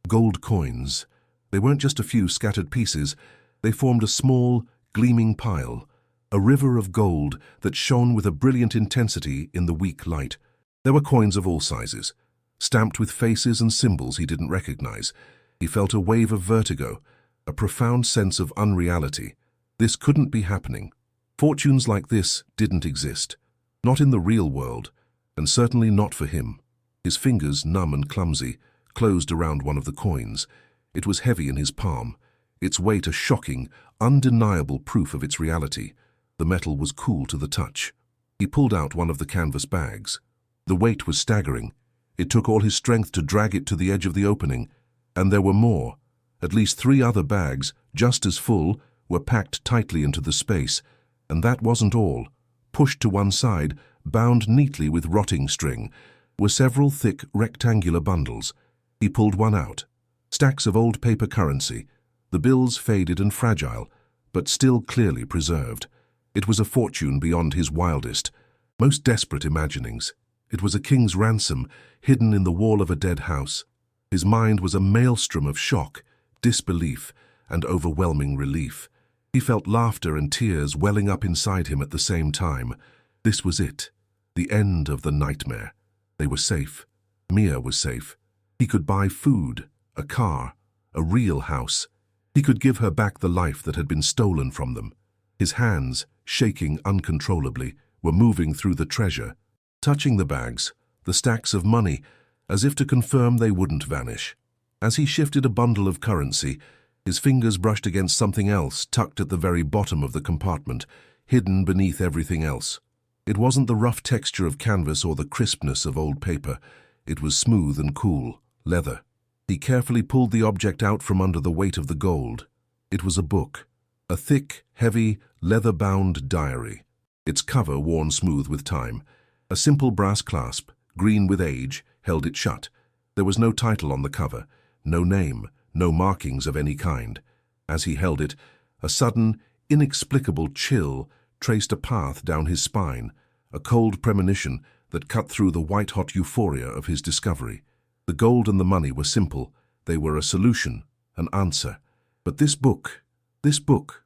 Gold coins. They weren't just a few scattered pieces. They formed a small, gleaming pile, a river of gold that shone with a brilliant intensity in the weak light. There were coins of all sizes, stamped with faces and symbols he didn't recognize. He felt a wave of vertigo, a profound sense of unreality. This couldn't be happening. Fortunes like this didn't exist. Not in the real world, and certainly not for him. His fingers, numb and clumsy, closed around one of the coins. It was heavy in his palm, its weight a shocking, undeniable proof of its reality. The metal was cool to the touch. He pulled out one of the canvas bags. The weight was staggering. It took all his strength to drag it to the edge of the opening, and there were more. At least 3 other bags, just as full, were packed tightly into the space. And that wasn't all. Pushed to one side, bound neatly with rotting string, were several thick rectangular bundles. He pulled one out. Stacks of old paper currency, the bills faded and fragile, but still clearly preserved. It was a fortune beyond his wildest, most desperate imaginings. It was a king's ransom, hidden in the wall of a dead house. His mind was a maelstrom of shock, disbelief, and overwhelming relief. He felt laughter and tears welling up inside him at the same time. This was it, the end of the nightmare. They were safe. Mia was safe. He could buy food, a car, a real house. He could give her back the life that had been stolen from them. His hands, shaking uncontrollably, were moving through the treasure, touching the bags, the stacks of money, as if to confirm they wouldn't vanish. As he shifted a bundle of currency, his fingers brushed against something else tucked at the very bottom of the compartment, hidden beneath everything else. It wasn't the rough texture of canvas or the crispness of old paper. It was smooth and cool, leather. He carefully pulled the object out from under the weight of the gold. It was a book, a thick, heavy, leather-bound diary, its cover worn smooth with time. A simple brass clasp, green with age, held it shut. There was no title on the cover, no name, no markings of any kind. As he held it, a sudden, inexplicable chill traced a path down his spine, a cold premonition that cut through the white-hot euphoria of his discovery. The gold and the money were simple. They were a solution, an answer. But this book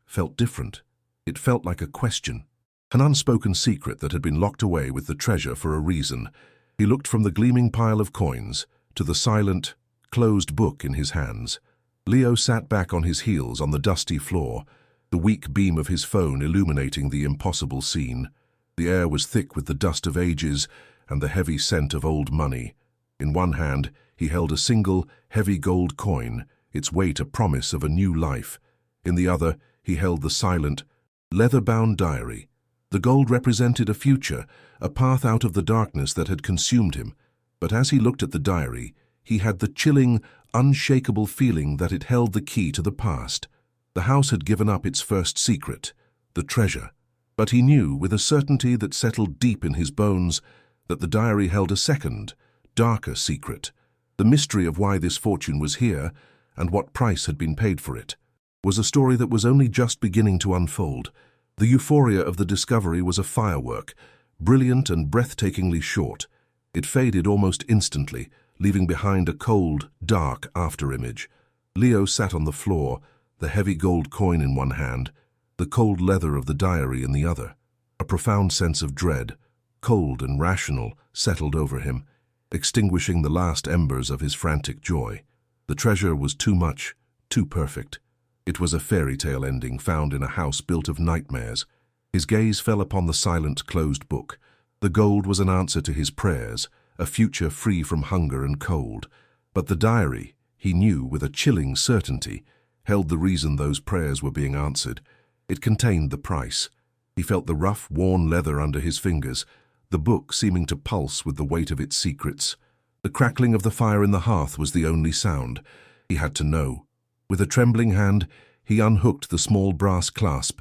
felt different. It felt like a question, an unspoken secret that had been locked away with the treasure for a reason. He looked from the gleaming pile of coins to the silent, closed book in his hands. Leo sat back on his heels on the dusty floor, the weak beam of his phone illuminating the impossible scene. The air was thick with the dust of ages and the heavy scent of old money. In one hand, he held a single, heavy gold coin, its weight a promise of a new life. In the other, he held the silent, leather-bound diary. The gold represented a future, a path out of the darkness that had consumed him. But as he looked at the diary, he had the chilling, unshakable feeling that it held the key to the past. The house had given up its first secret, the treasure. But he knew, with a certainty that settled deep in his bones, that the diary held a second, darker secret. The mystery of why this fortune was here, and what price had been paid for it, was a story that was only just beginning to unfold. The euphoria of the discovery was a firework, brilliant and breathtakingly short. It faded almost instantly, leaving behind a cold, dark afterimage. Leo sat on the floor, the heavy gold coin in one hand, the cold leather of the diary in the other. A profound sense of dread, cold and rational, settled over him, extinguishing the last embers of his frantic joy. The treasure was too much, too perfect. It was a fairy tale ending found in a house built of nightmares. His gaze fell upon the silent, closed book. The gold was an answer to his prayers, a future free from hunger and cold. But the diary, he knew with a chilling certainty, held the reason those prayers were being answered. It contained the price. He felt the rough, worn leather under his fingers, the book seeming to pulse with the weight of its secrets. The crackling of the fire in the hearth was the only sound. He had to know. With a trembling hand, he unhooked the small brass clasp.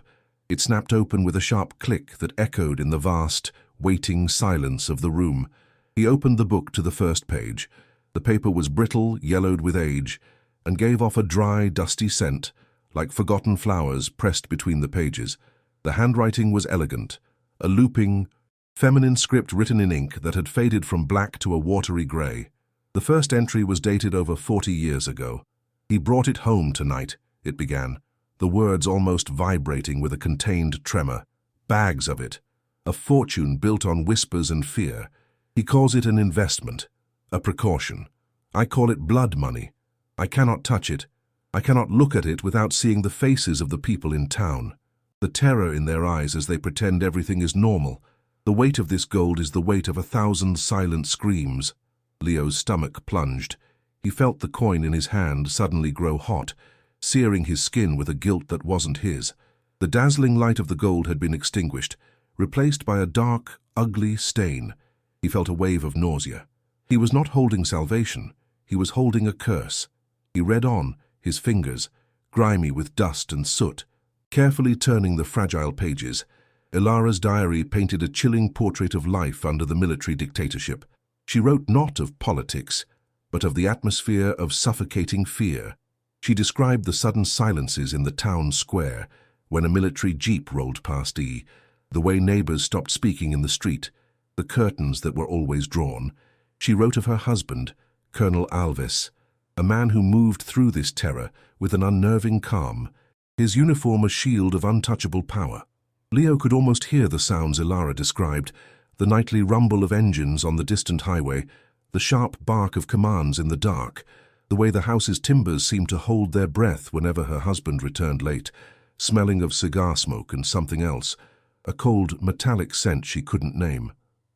It snapped open with a sharp click that echoed in the vast, waiting silence of the room. He opened the book to the first page. The paper was brittle, yellowed with age, and gave off a dry, dusty scent, like forgotten flowers pressed between the pages. The handwriting was elegant, a looping, feminine script written in ink that had faded from black to a watery grey. The first entry was dated over 40 years ago. "He brought it home tonight," it began, the words almost vibrating with a contained tremor. "Bags of it. A fortune built on whispers and fear. He calls it an investment, a precaution. I call it blood money. I cannot touch it. I cannot look at it without seeing the faces of the people in town, the terror in their eyes as they pretend everything is normal. The weight of this gold is the weight of 1,000 silent screams." Leo's stomach plunged. He felt the coin in his hand suddenly grow hot, searing his skin with a guilt that wasn't his. The dazzling light of the gold had been extinguished, replaced by a dark, ugly stain. He felt a wave of nausea. He was not holding salvation. He was holding a curse. He read on, his fingers, grimy with dust and soot, carefully turning the fragile pages. Ilara's diary painted a chilling portrait of life under the military dictatorship. She wrote not of politics, but of the atmosphere of suffocating fear. She described the sudden silences in the town square when a military jeep rolled past the way neighbors stopped speaking in the street, the curtains that were always drawn. She wrote of her husband, Colonel Alves, a man who moved through this terror with an unnerving calm, his uniform a shield of untouchable power. Leo could almost hear the sounds Ilara described, the nightly rumble of engines on the distant highway, the sharp bark of commands in the dark, the way the house's timbers seemed to hold their breath whenever her husband returned late, smelling of cigar smoke and something else, a cold, metallic scent she couldn't name.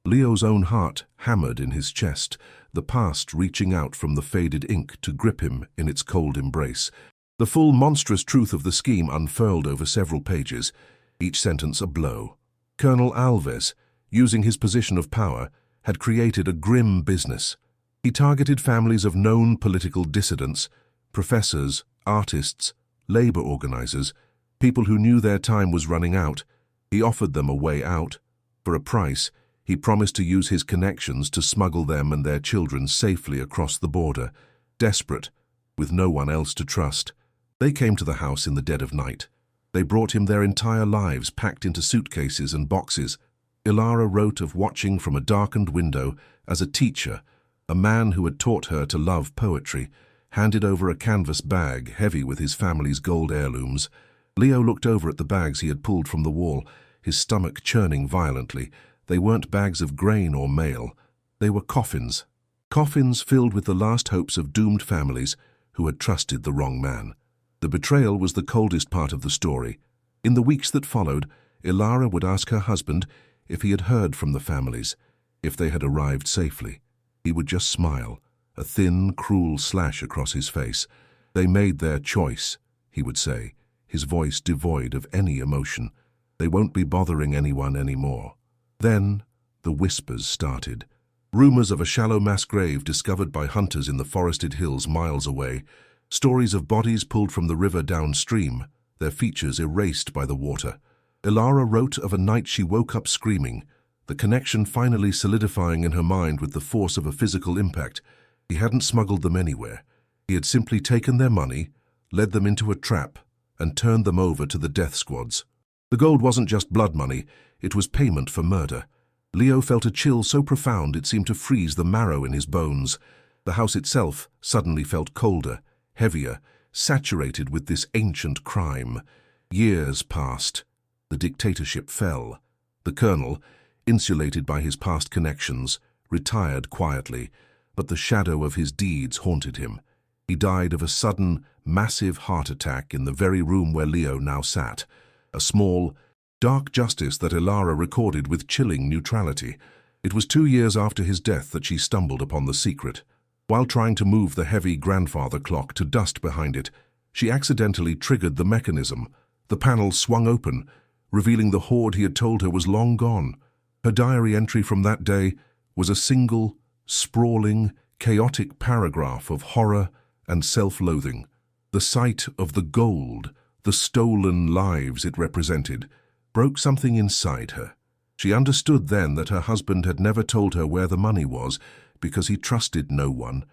Leo's own heart hammered in his chest, the past reaching out from the faded ink to grip him in its cold embrace. The full monstrous truth of the scheme unfurled over several pages, each sentence a blow. Colonel Alves, using his position of power, had created a grim business. He targeted families of known political dissidents, professors, artists, labor organizers, people who knew their time was running out. He offered them a way out. For a price, he promised to use his connections to smuggle them and their children safely across the border. Desperate, with no one else to trust, they came to the house in the dead of night. They brought him their entire lives packed into suitcases and boxes. Ilara wrote of watching from a darkened window as a teacher, a man who had taught her to love poetry, handed over a canvas bag heavy with his family's gold heirlooms. Leo looked over at the bags he had pulled from the wall, his stomach churning violently. They weren't bags of grain or mail. They were coffins. Coffins filled with the last hopes of doomed families who had trusted the wrong man. The betrayal was the coldest part of the story. In the weeks that followed, Ilara would ask her husband if he had heard from the families, if they had arrived safely. He would just smile, a thin, cruel slash across his face. "They made their choice," he would say, his voice devoid of any emotion. "They won't be bothering anyone anymore." Then the whispers started. Rumors of a shallow mass grave discovered by hunters in the forested hills miles away. Stories of bodies pulled from the river downstream, their features erased by the water. Ilara wrote of a night she woke up screaming, the connection finally solidifying in her mind with the force of a physical impact. He hadn't smuggled them anywhere. He had simply taken their money, led them into a trap, and turned them over to the death squads. The gold wasn't just blood money, it was payment for murder. Leo felt a chill so profound it seemed to freeze the marrow in his bones. The house itself suddenly felt colder, heavier, saturated with this ancient crime. Years passed. The dictatorship fell. The colonel, insulated by his past connections, retired quietly, but the shadow of his deeds haunted him. He died of a sudden, massive heart attack in the very room where Leo now sat. A small, dark justice that Ilara recorded with chilling neutrality. It was 2 years after his death that she stumbled upon the secret. While trying to move the heavy grandfather clock to dust behind it, she accidentally triggered the mechanism. The panel swung open, revealing the hoard he had told her was long gone. Her diary entry from that day was a single, sprawling, chaotic paragraph of horror and self-loathing. The sight of the gold, the stolen lives it represented, broke something inside her. She understood then that her husband had never told her where the money was because he trusted no one,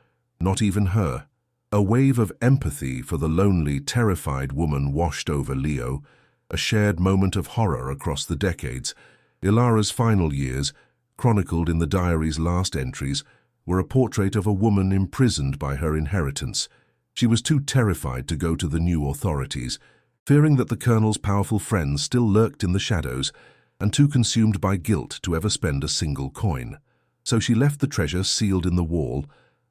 not even her. A wave of empathy for the lonely, terrified woman washed over Leo, a shared moment of horror across the decades. Ilara's final years, chronicled in the diary's last entries, were a portrait of a woman imprisoned by her inheritance. She was too terrified to go to the new authorities, fearing that the colonel's powerful friends still lurked in the shadows, and too consumed by guilt to ever spend a single coin. So she left the treasure sealed in the wall,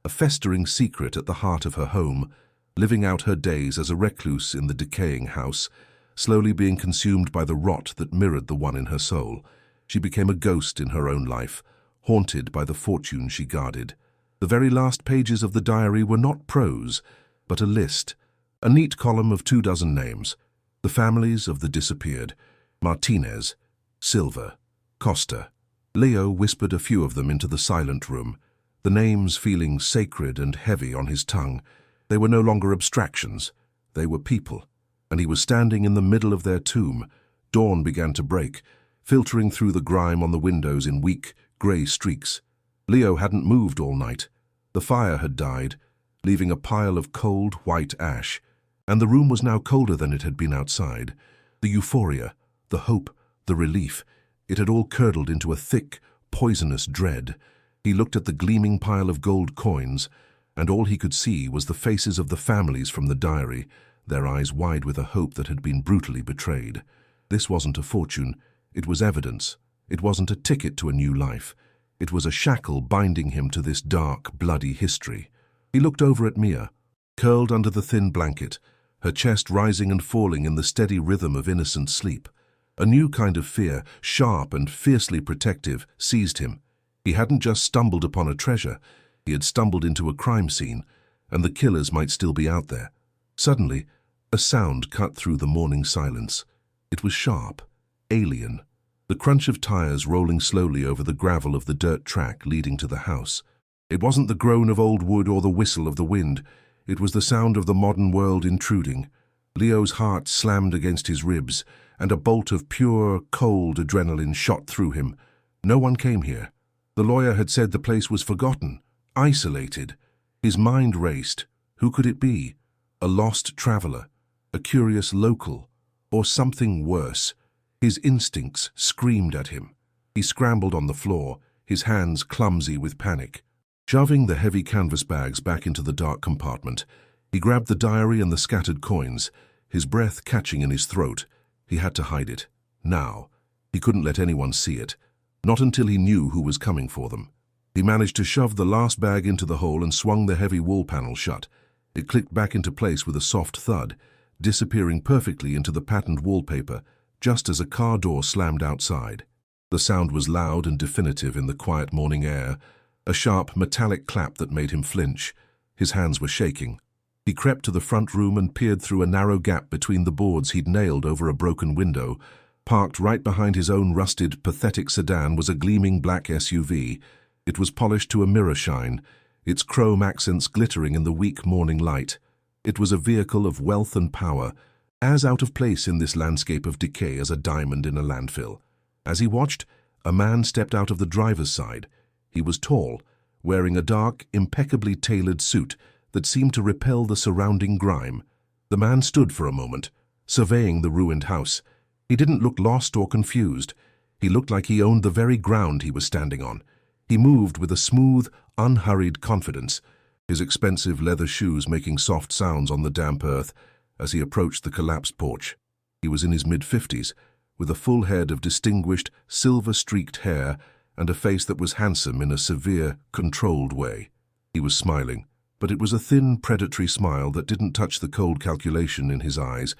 a festering secret at the heart of her home, living out her days as a recluse in the decaying house, slowly being consumed by the rot that mirrored the one in her soul. She became a ghost in her own life, haunted by the fortune she guarded. The very last pages of the diary were not prose, but a list, a neat column of 24 names, the families of the disappeared: Martinez, Silva, Costa. Leo whispered a few of them into the silent room, the names feeling sacred and heavy on his tongue. They were no longer abstractions, they were people, and he was standing in the middle of their tomb. Dawn began to break, filtering through the grime on the windows in weak, grey streaks. Leo hadn't moved all night. The fire had died, leaving a pile of cold, white ash, and the room was now colder than it had been outside. The euphoria, the hope, the relief, it had all curdled into a thick, poisonous dread. He looked at the gleaming pile of gold coins, and all he could see was the faces of the families from the diary, their eyes wide with a hope that had been brutally betrayed. This wasn't a fortune, it was evidence. It wasn't a ticket to a new life. It was a shackle binding him to this dark, bloody history. He looked over at Mia, curled under the thin blanket, her chest rising and falling in the steady rhythm of innocent sleep. A new kind of fear, sharp and fiercely protective, seized him. He hadn't just stumbled upon a treasure, he had stumbled into a crime scene, and the killers might still be out there. Suddenly, a sound cut through the morning silence. It was sharp, alien. The crunch of tires rolling slowly over the gravel of the dirt track leading to the house. It wasn't the groan of old wood or the whistle of the wind. It was the sound of the modern world intruding. Leo's heart slammed against his ribs, and a bolt of pure, cold adrenaline shot through him. No one came here. The lawyer had said the place was forgotten, isolated. His mind raced. Who could it be? A lost traveler, a curious local, or something worse? His instincts screamed at him. He scrambled on the floor, his hands clumsy with panic. Shoving the heavy canvas bags back into the dark compartment, he grabbed the diary and the scattered coins, his breath catching in his throat. He had to hide it. Now. He couldn't let anyone see it. Not until he knew who was coming for them. He managed to shove the last bag into the hole and swung the heavy wall panel shut. It clicked back into place with a soft thud, disappearing perfectly into the patterned wallpaper, just as a car door slammed outside. The sound was loud and definitive in the quiet morning air, a sharp metallic clap that made him flinch. His hands were shaking. He crept to the front room and peered through a narrow gap between the boards he'd nailed over a broken window. Parked right behind his own rusted, pathetic sedan was a gleaming black SUV. It was polished to a mirror shine, its chrome accents glittering in the weak morning light. It was a vehicle of wealth and power, as out of place in this landscape of decay as a diamond in a landfill. As he watched, a man stepped out of the driver's side. He was tall, wearing a dark, impeccably tailored suit that seemed to repel the surrounding grime. The man stood for a moment, surveying the ruined house. He didn't look lost or confused. He looked like he owned the very ground he was standing on. He moved with a smooth, unhurried confidence, his expensive leather shoes making soft sounds on the damp earth as he approached the collapsed porch. He was in his mid-50s, with a full head of distinguished, silver-streaked hair and a face that was handsome in a severe, controlled way. He was smiling, but it was a thin, predatory smile that didn't touch the cold calculation in his eyes.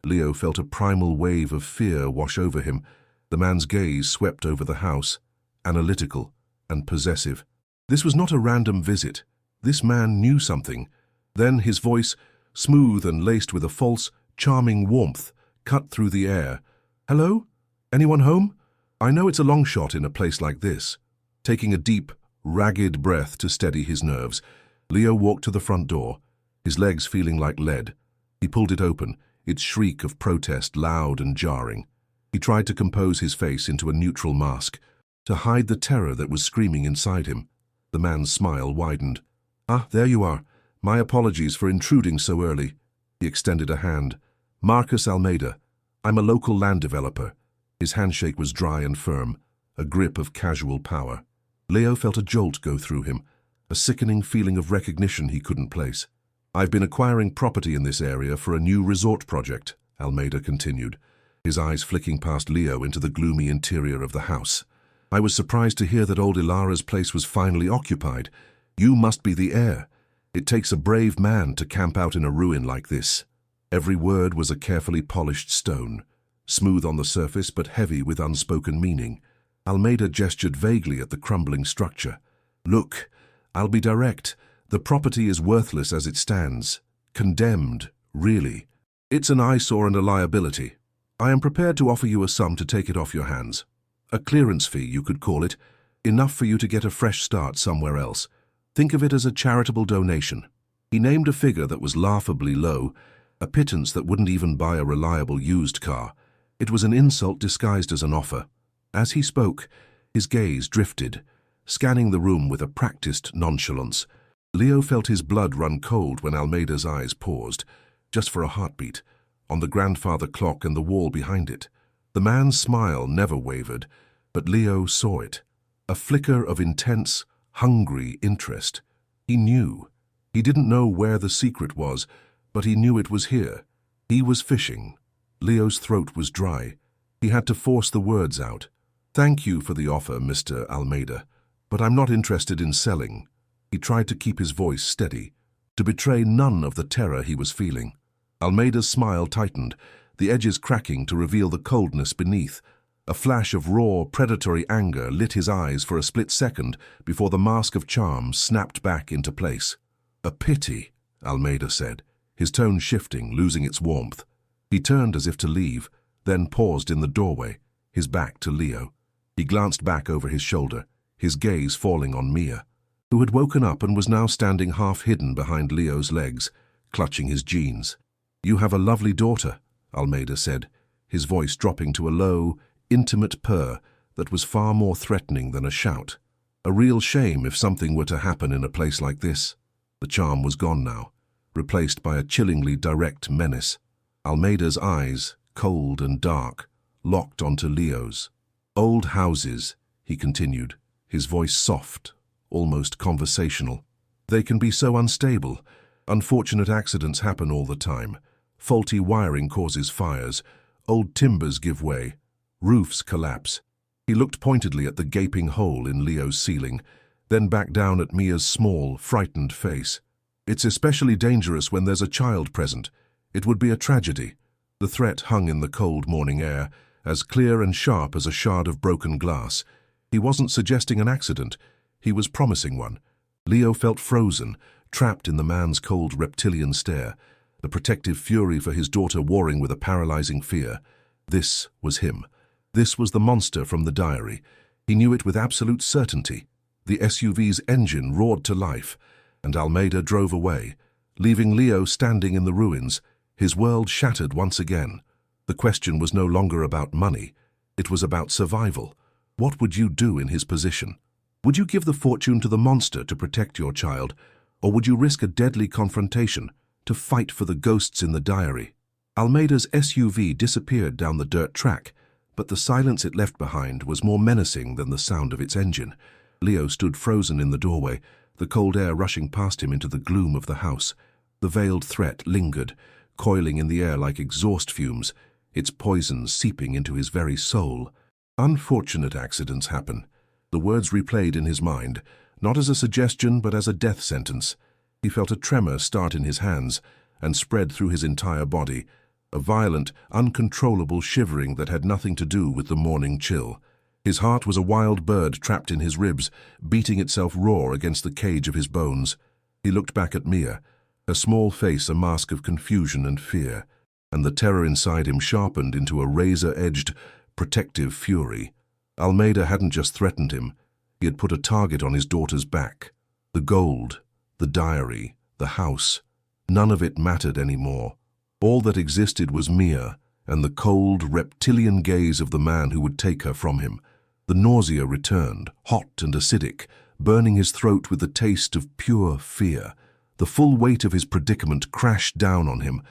Leo felt a primal wave of fear wash over him. The man's gaze swept over the house, analytical and possessive. This was not a random visit. This man knew something. Then his voice, smooth and laced with a false, charming warmth, cut through the air. "Hello? Anyone home? I know it's a long shot in a place like this." Taking a deep, ragged breath to steady his nerves, Leo walked to the front door, his legs feeling like lead. He pulled it open, its shriek of protest loud and jarring. He tried to compose his face into a neutral mask, to hide the terror that was screaming inside him. The man's smile widened. "Ah, there you are. My apologies for intruding so early." He extended a hand. "Marcus Almeida. I'm a local land developer." His handshake was dry and firm, a grip of casual power. Leo felt a jolt go through him, a sickening feeling of recognition he couldn't place. "I've been acquiring property in this area for a new resort project," Almeida continued, his eyes flicking past Leo into the gloomy interior of the house. "I was surprised to hear that old Ilara's place was finally occupied. You must be the heir. It takes a brave man to camp out in a ruin like this." Every word was a carefully polished stone, smooth on the surface but heavy with unspoken meaning. Almeida gestured vaguely at the crumbling structure. "Look, I'll be direct. The property is worthless as it stands. Condemned, really. It's an eyesore and a liability. I am prepared to offer you a sum to take it off your hands. A clearance fee, you could call it, enough for you to get a fresh start somewhere else. Think of it as a charitable donation." He named a figure that was laughably low, a pittance that wouldn't even buy a reliable used car. It was an insult disguised as an offer. As he spoke, his gaze drifted, scanning the room with a practiced nonchalance. Leo felt his blood run cold when Almeida's eyes paused, just for a heartbeat, on the grandfather clock and the wall behind it. The man's smile never wavered, but Leo saw it. A flicker of intense, hungry interest. He knew. He didn't know where the secret was, but he knew it was here. He was fishing. Leo's throat was dry. He had to force the words out. "Thank you for the offer, Mr. Almeida, but I'm not interested in selling." He tried to keep his voice steady, to betray none of the terror he was feeling. Almeida's smile tightened, the edges cracking to reveal the coldness beneath. A flash of raw, predatory anger lit his eyes for a split second before the mask of charm snapped back into place. "A pity," Almeida said, his tone shifting, losing its warmth. He turned as if to leave, then paused in the doorway, his back to Leo. He glanced back over his shoulder, his gaze falling on Mia, who had woken up and was now standing half-hidden behind Leo's legs, clutching his jeans. "You have a lovely daughter," Almeida said, his voice dropping to a low, intimate purr that was far more threatening than a shout. A real shame if something were to happen in a place like this. The charm was gone now, replaced by a chillingly direct menace. Almeida's eyes, cold and dark, locked onto Leo's. "Old houses," he continued, his voice soft, almost conversational. "They can be so unstable. Unfortunate accidents happen all the time. Faulty wiring causes fires. Old timbers give way. Roofs collapse." He looked pointedly at the gaping hole in Leo's ceiling, then back down at Mia's small, frightened face. "It's especially dangerous when there's a child present. It would be a tragedy." The threat hung in the cold morning air, as clear and sharp as a shard of broken glass. He wasn't suggesting an accident. He was promising one. Leo felt frozen, trapped in the man's cold reptilian stare, the protective fury for his daughter warring with a paralyzing fear. This was him. This was the monster from the diary. He knew it with absolute certainty. The SUV's engine roared to life, and Almeida drove away, leaving Leo standing in the ruins, his world shattered once again. The question was no longer about money. It was about survival. What would you do in his position? Would you give the fortune to the monster to protect your child, or would you risk a deadly confrontation to fight for the ghosts in the diary? Almeida's SUV disappeared down the dirt track, but the silence it left behind was more menacing than the sound of its engine. Leo stood frozen in the doorway, the cold air rushing past him into the gloom of the house. The veiled threat lingered, coiling in the air like exhaust fumes, its poison seeping into his very soul. "Unfortunate accidents happen." The words replayed in his mind, not as a suggestion but as a death sentence. He felt a tremor start in his hands and spread through his entire body, a violent, uncontrollable shivering that had nothing to do with the morning chill. His heart was a wild bird trapped in his ribs, beating itself raw against the cage of his bones. He looked back at Mia, her small face a mask of confusion and fear, and the terror inside him sharpened into a razor-edged, protective fury. Almeida hadn't just threatened him, he had put a target on his daughter's back. The gold, the diary, the house, none of it mattered anymore. All that existed was Mia and the cold, reptilian gaze of the man who would take her from him. The nausea returned, hot and acidic, burning his throat with the taste of pure fear. The full weight of his predicament crashed down on him,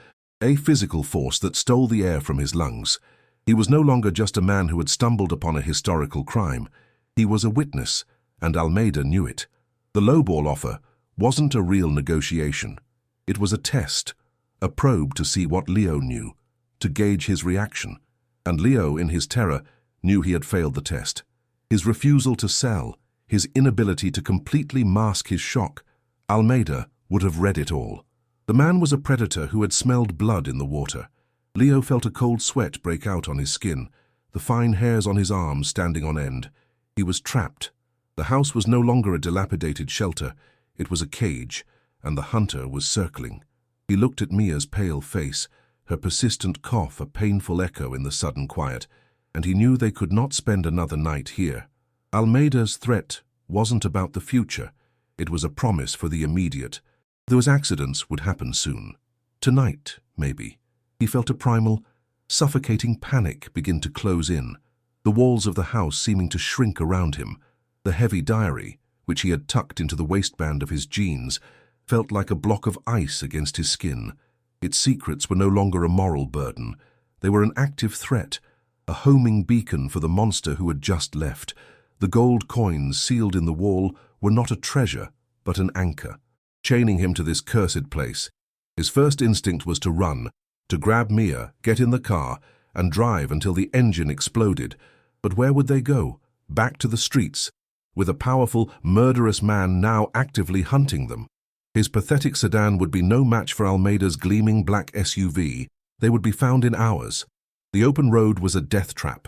a physical force that stole the air from his lungs. He was no longer just a man who had stumbled upon a historical crime. He was a witness, and Almeida knew it. The lowball offer wasn't a real negotiation. It was a test, a probe to see what Leo knew, to gauge his reaction. And Leo, in his terror, knew he had failed the test. His refusal to sell, his inability to completely mask his shock, Almeida would have read it all. The man was a predator who had smelled blood in the water. Leo felt a cold sweat break out on his skin, the fine hairs on his arms standing on end. He was trapped. The house was no longer a dilapidated shelter. It was a cage, and the hunter was circling. He looked at Mia's pale face, her persistent cough a painful echo in the sudden quiet, and he knew they could not spend another night here. Almeida's threat wasn't about the future. It was a promise for the immediate. Those accidents would happen soon. Tonight, maybe. He felt a primal, suffocating panic begin to close in, the walls of the house seeming to shrink around him. The heavy diary, which he had tucked into the waistband of his jeans, felt like a block of ice against his skin. Its secrets were no longer a moral burden. They were an active threat, a homing beacon for the monster who had just left. The gold coins sealed in the wall were not a treasure, but an anchor. chaining him to this cursed place. His first instinct was to run, to grab Mia, get in the car, and drive until the engine exploded. But where would they go? Back to the streets, with a powerful, murderous man now actively hunting them. His pathetic sedan would be no match for Almeida's gleaming black SUV. They would be found in hours. The open road was a death trap.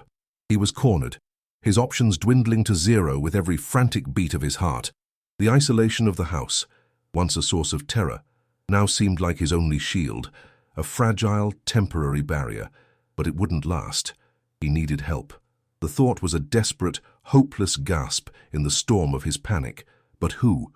He was cornered, his options dwindling to zero with every frantic beat of his heart. The isolation of the house, once a source of terror, now seemed like his only shield, a fragile, temporary barrier. But it wouldn't last. He needed help. The thought was a desperate, hopeless gasp in the storm of his panic. But who,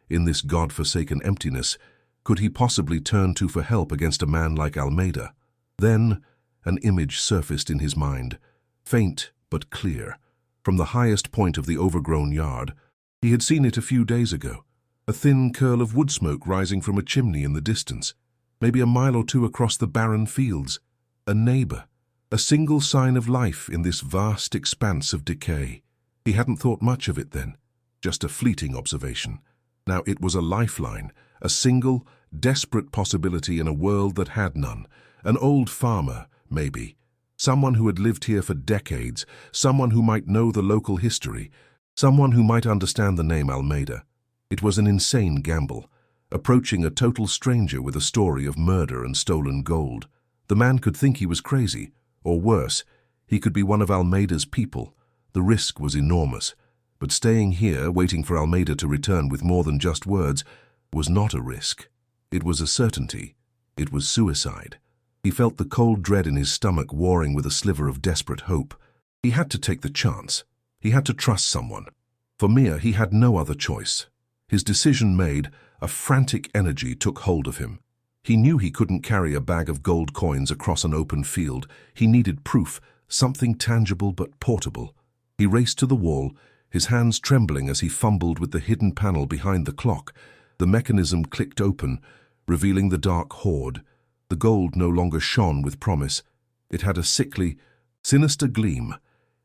in this God-forsaken emptiness, could he possibly turn to for help against a man like Almeida? Then, an image surfaced in his mind, faint but clear. From the highest point of the overgrown yard, he had seen it a few days ago. A thin curl of wood smoke rising from a chimney in the distance, maybe a mile or two across the barren fields. A neighbor, a single sign of life in this vast expanse of decay. He hadn't thought much of it then, just a fleeting observation. Now it was a lifeline, a single, desperate possibility in a world that had none. An old farmer, maybe. Someone who had lived here for decades, someone who might know the local history, someone who might understand the name Almeida. It was an insane gamble, approaching a total stranger with a story of murder and stolen gold. The man could think he was crazy, or worse, he could be one of Almeida's people. The risk was enormous, but staying here, waiting for Almeida to return with more than just words, was not a risk. It was a certainty. It was suicide. He felt the cold dread in his stomach warring with a sliver of desperate hope. He had to take the chance. He had to trust someone. For Mia, he had no other choice. His decision made, a frantic energy took hold of him. He knew he couldn't carry a bag of gold coins across an open field. He needed proof, something tangible but portable. He raced to the wall, his hands trembling as he fumbled with the hidden panel behind the clock. The mechanism clicked open, revealing the dark hoard. The gold no longer shone with promise. It had a sickly, sinister gleam.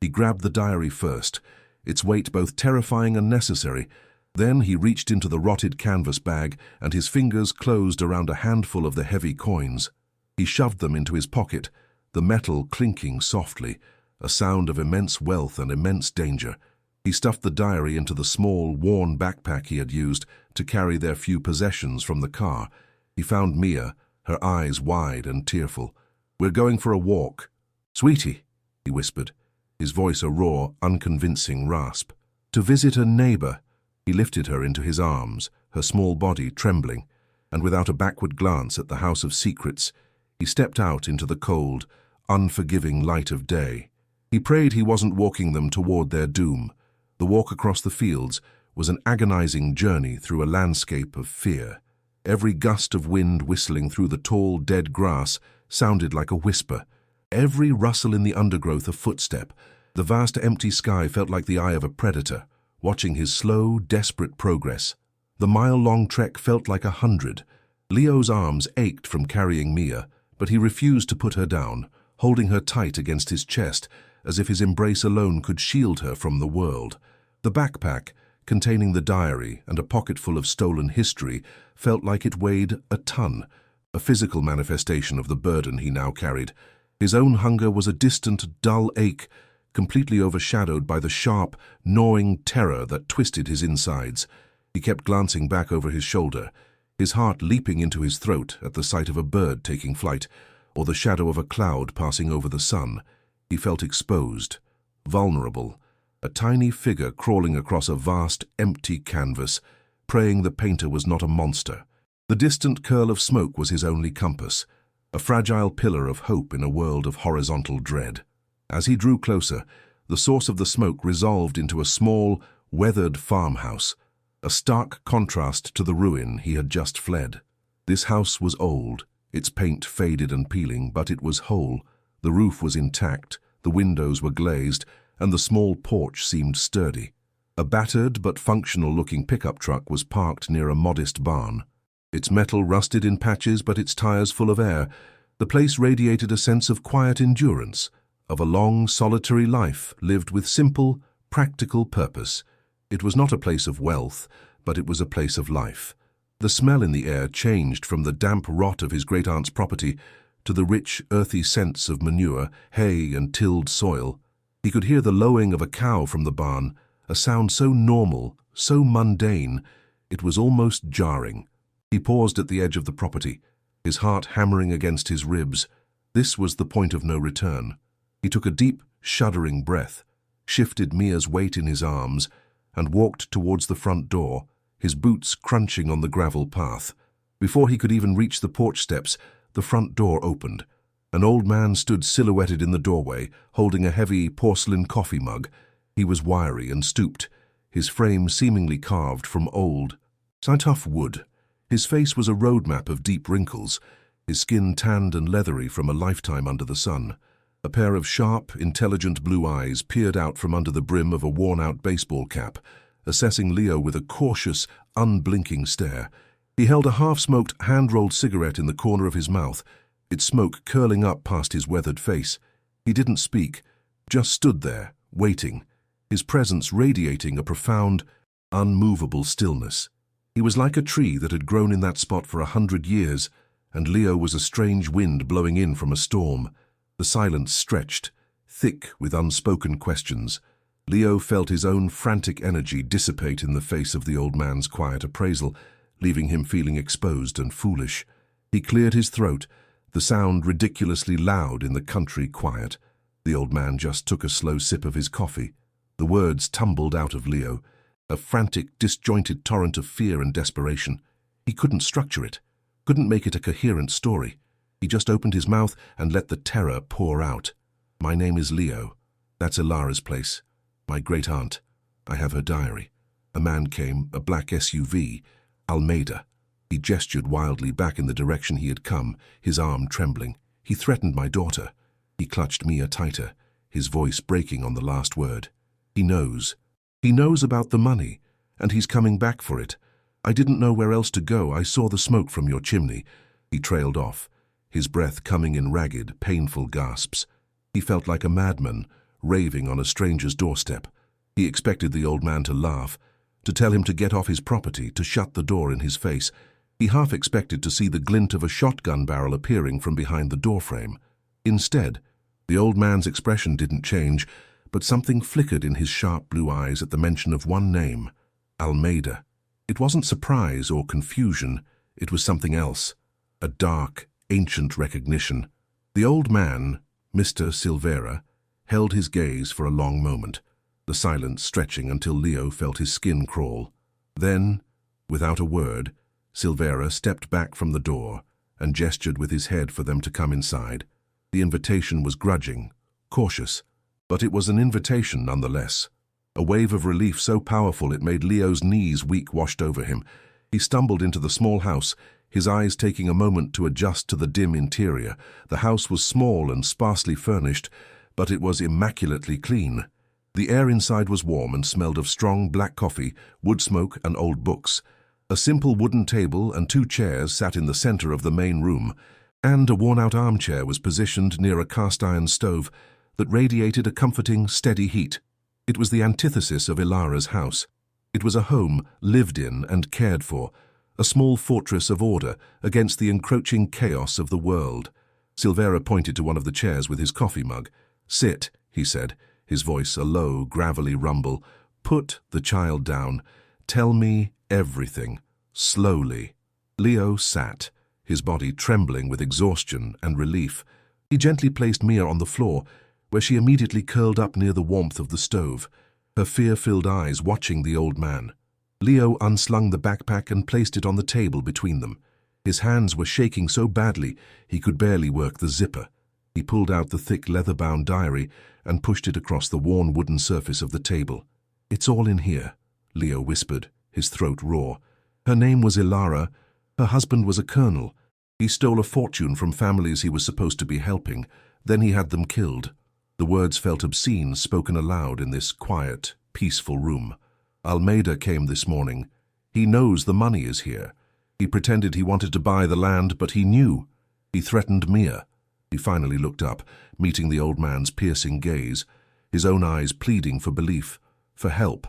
He grabbed the diary first, its weight both terrifying and necessary. Then he reached into the rotted canvas bag, and his fingers closed around a handful of the heavy coins. He shoved them into his pocket, the metal clinking softly, a sound of immense wealth and immense danger. He stuffed the diary into the small, worn backpack he had used to carry their few possessions from the car. He found Mia, her eyes wide and tearful. "We're going for a walk." "Sweetie," he whispered, his voice a raw, unconvincing rasp. "To visit a neighbor." He lifted her into his arms, her small body trembling, and without a backward glance at the house of secrets, he stepped out into the cold, unforgiving light of day. He prayed he wasn't walking them toward their doom. The walk across the fields was an agonizing journey through a landscape of fear. Every gust of wind whistling through the tall, dead grass sounded like a whisper. Every rustle in the undergrowth a footstep. The vast empty sky felt like the eye of a predator, watching his slow, desperate progress. The mile-long trek felt like 100. Leo's arms ached from carrying Mia, but he refused to put her down, holding her tight against his chest, as if his embrace alone could shield her from the world. The backpack, containing the diary and a pocketful of stolen history, felt like it weighed a ton, a physical manifestation of the burden he now carried. His own hunger was a distant, dull ache, completely overshadowed by the sharp, gnawing terror that twisted his insides. He kept glancing back over his shoulder, his heart leaping into his throat at the sight of a bird taking flight, or the shadow of a cloud passing over the sun. He felt exposed, vulnerable, a tiny figure crawling across a vast, empty canvas, praying the painter was not a monster. The distant curl of smoke was his only compass, a fragile pillar of hope in a world of horizontal dread. As he drew closer, the source of the smoke resolved into a small, weathered farmhouse, a stark contrast to the ruin he had just fled. This house was old, its paint faded and peeling, but it was whole. The roof was intact, the windows were glazed, and the small porch seemed sturdy. A battered but functional-looking pickup truck was parked near a modest barn. Its metal rusted in patches, but its tires full of air. The place radiated a sense of quiet endurance, of a long, solitary life lived with simple, practical purpose. It was not a place of wealth, but it was a place of life. The smell in the air changed from the damp rot of his great-aunt's property to the rich, earthy scents of manure, hay, and tilled soil. He could hear the lowing of a cow from the barn, a sound so normal, so mundane, it was almost jarring. He paused at the edge of the property, his heart hammering against his ribs. This was the point of no return. He took a deep, shuddering breath, shifted Mia's weight in his arms, and walked towards the front door, his boots crunching on the gravel path. Before he could even reach the porch steps, the front door opened. An old man stood silhouetted in the doorway, holding a heavy porcelain coffee mug. He was wiry and stooped, his frame seemingly carved from old, tough wood. His face was a roadmap of deep wrinkles, his skin tanned and leathery from a lifetime under the sun. A pair of sharp, intelligent blue eyes peered out from under the brim of a worn-out baseball cap, assessing Leo with a cautious, unblinking stare. He held a half-smoked, hand-rolled cigarette in the corner of his mouth, its smoke curling up past his weathered face. He didn't speak, just stood there, waiting, his presence radiating a profound, unmovable stillness. He was like a tree that had grown in that spot for 100 years, and Leo was a strange wind blowing in from a storm. The silence stretched, thick with unspoken questions. Leo felt his own frantic energy dissipate in the face of the old man's quiet appraisal, leaving him feeling exposed and foolish. He cleared his throat, the sound ridiculously loud in the country quiet. The old man just took a slow sip of his coffee. The words tumbled out of Leo, a frantic, disjointed torrent of fear and desperation. He couldn't structure it, couldn't make it a coherent story. He just opened his mouth and let the terror pour out. My name is Leo. That's Ilara's place. My great-aunt. I have her diary. A man came, a black SUV. Almeida. He gestured wildly back in the direction he had come, his arm trembling. He threatened my daughter. He clutched Mia tighter, his voice breaking on the last word. He knows. He knows about the money, and he's coming back for it. I didn't know where else to go. I saw the smoke from your chimney. He trailed off, his breath coming in ragged, painful gasps. He felt like a madman, raving on a stranger's doorstep. He expected the old man to laugh, to tell him to get off his property, to shut the door in his face. He half expected to see the glint of a shotgun barrel appearing from behind the doorframe. Instead, the old man's expression didn't change, but something flickered in his sharp blue eyes at the mention of one name, Almeida. It wasn't surprise or confusion, it was something else, a dark, ancient recognition. The old man, Mr. Silvera, held his gaze for a long moment, the silence stretching until Leo felt his skin crawl. Then, without a word, Silvera stepped back from the door and gestured with his head for them to come inside. The invitation was grudging, cautious, but it was an invitation nonetheless. A wave of relief so powerful it made Leo's knees weak washed over him. He stumbled into the small house, his eyes taking a moment to adjust to the dim interior. The house was small and sparsely furnished, but it was immaculately clean. The air inside was warm and smelled of strong black coffee, wood smoke, and old books. A simple wooden table and 2 chairs sat in the center of the main room, and a worn-out armchair was positioned near a cast-iron stove that radiated a comforting, steady heat. It was the antithesis of Ilara's house. It was a home lived in and cared for, a small fortress of order against the encroaching chaos of the world. Silvera pointed to one of the chairs with his coffee mug. "Sit," he said, his voice a low, gravelly rumble. "Put the child down. Tell me everything, slowly." Leo sat, his body trembling with exhaustion and relief. He gently placed Mia on the floor, where she immediately curled up near the warmth of the stove, her fear-filled eyes watching the old man. Leo unslung the backpack and placed it on the table between them. His hands were shaking so badly he could barely work the zipper. He pulled out the thick leather-bound diary and pushed it across the worn wooden surface of the table. "It's all in here," Leo whispered, his throat raw. "Her name was Ilara. Her husband was a colonel. He stole a fortune from families he was supposed to be helping. Then he had them killed." The words felt obscene, spoken aloud in this quiet, peaceful room. "Almeida came this morning. He knows the money is here. He pretended he wanted to buy the land, but he knew. He threatened Mia." He finally looked up, meeting the old man's piercing gaze, his own eyes pleading for belief, for help,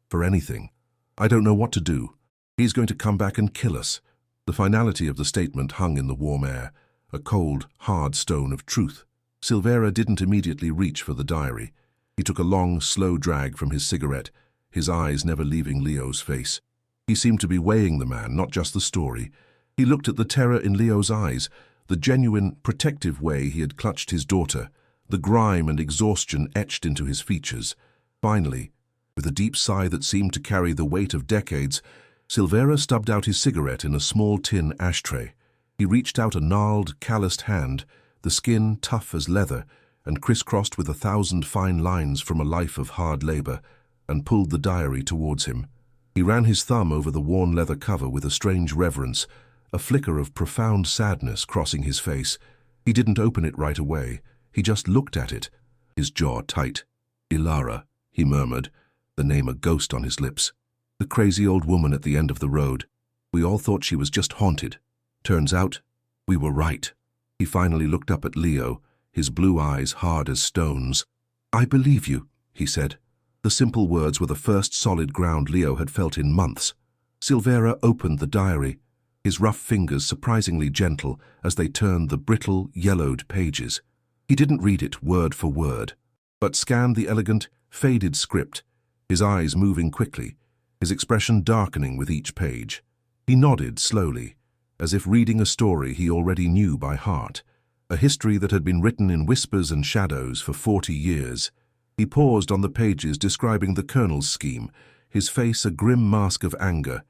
for anything. "I don't know what to do. He's going to come back and kill us. The finality of the statement hung in the warm air, a cold, hard stone of truth. Silvera didn't immediately reach for the diary. He took a long, slow drag from his cigarette, his eyes never leaving Leo's face. He seemed to be weighing the man, not just the story. He looked at the terror in Leo's eyes, the genuine, protective way he had clutched his daughter, the grime and exhaustion etched into his features. Finally, with a deep sigh that seemed to carry the weight of decades, Silvera stubbed out his cigarette in a small tin ashtray. He reached out a gnarled, calloused hand, the skin tough as leather and crisscrossed with 1,000 fine lines from a life of hard labor, and pulled the diary towards him. He ran his thumb over the worn leather cover with a strange reverence, a flicker of profound sadness crossing his face. He didn't open it right away. He just looked at it, his jaw tight. "Ilara," he murmured, the name a ghost on his lips. "The crazy old woman at the end of the road. We all thought she was just haunted. Turns out, we were right." He finally looked up at Leo, his blue eyes hard as stones. "I believe you," he said. The simple words were the first solid ground Leo had felt in months. Silvera opened the diary, his rough fingers surprisingly gentle as they turned the brittle, yellowed pages. He didn't read it word for word, but scanned the elegant, faded script, his eyes moving quickly, his expression darkening with each page. He nodded slowly, as if reading a story he already knew by heart, a history that had been written in whispers and shadows for 40 years. He paused on the pages describing the Colonel's scheme, his face a grim mask of anger.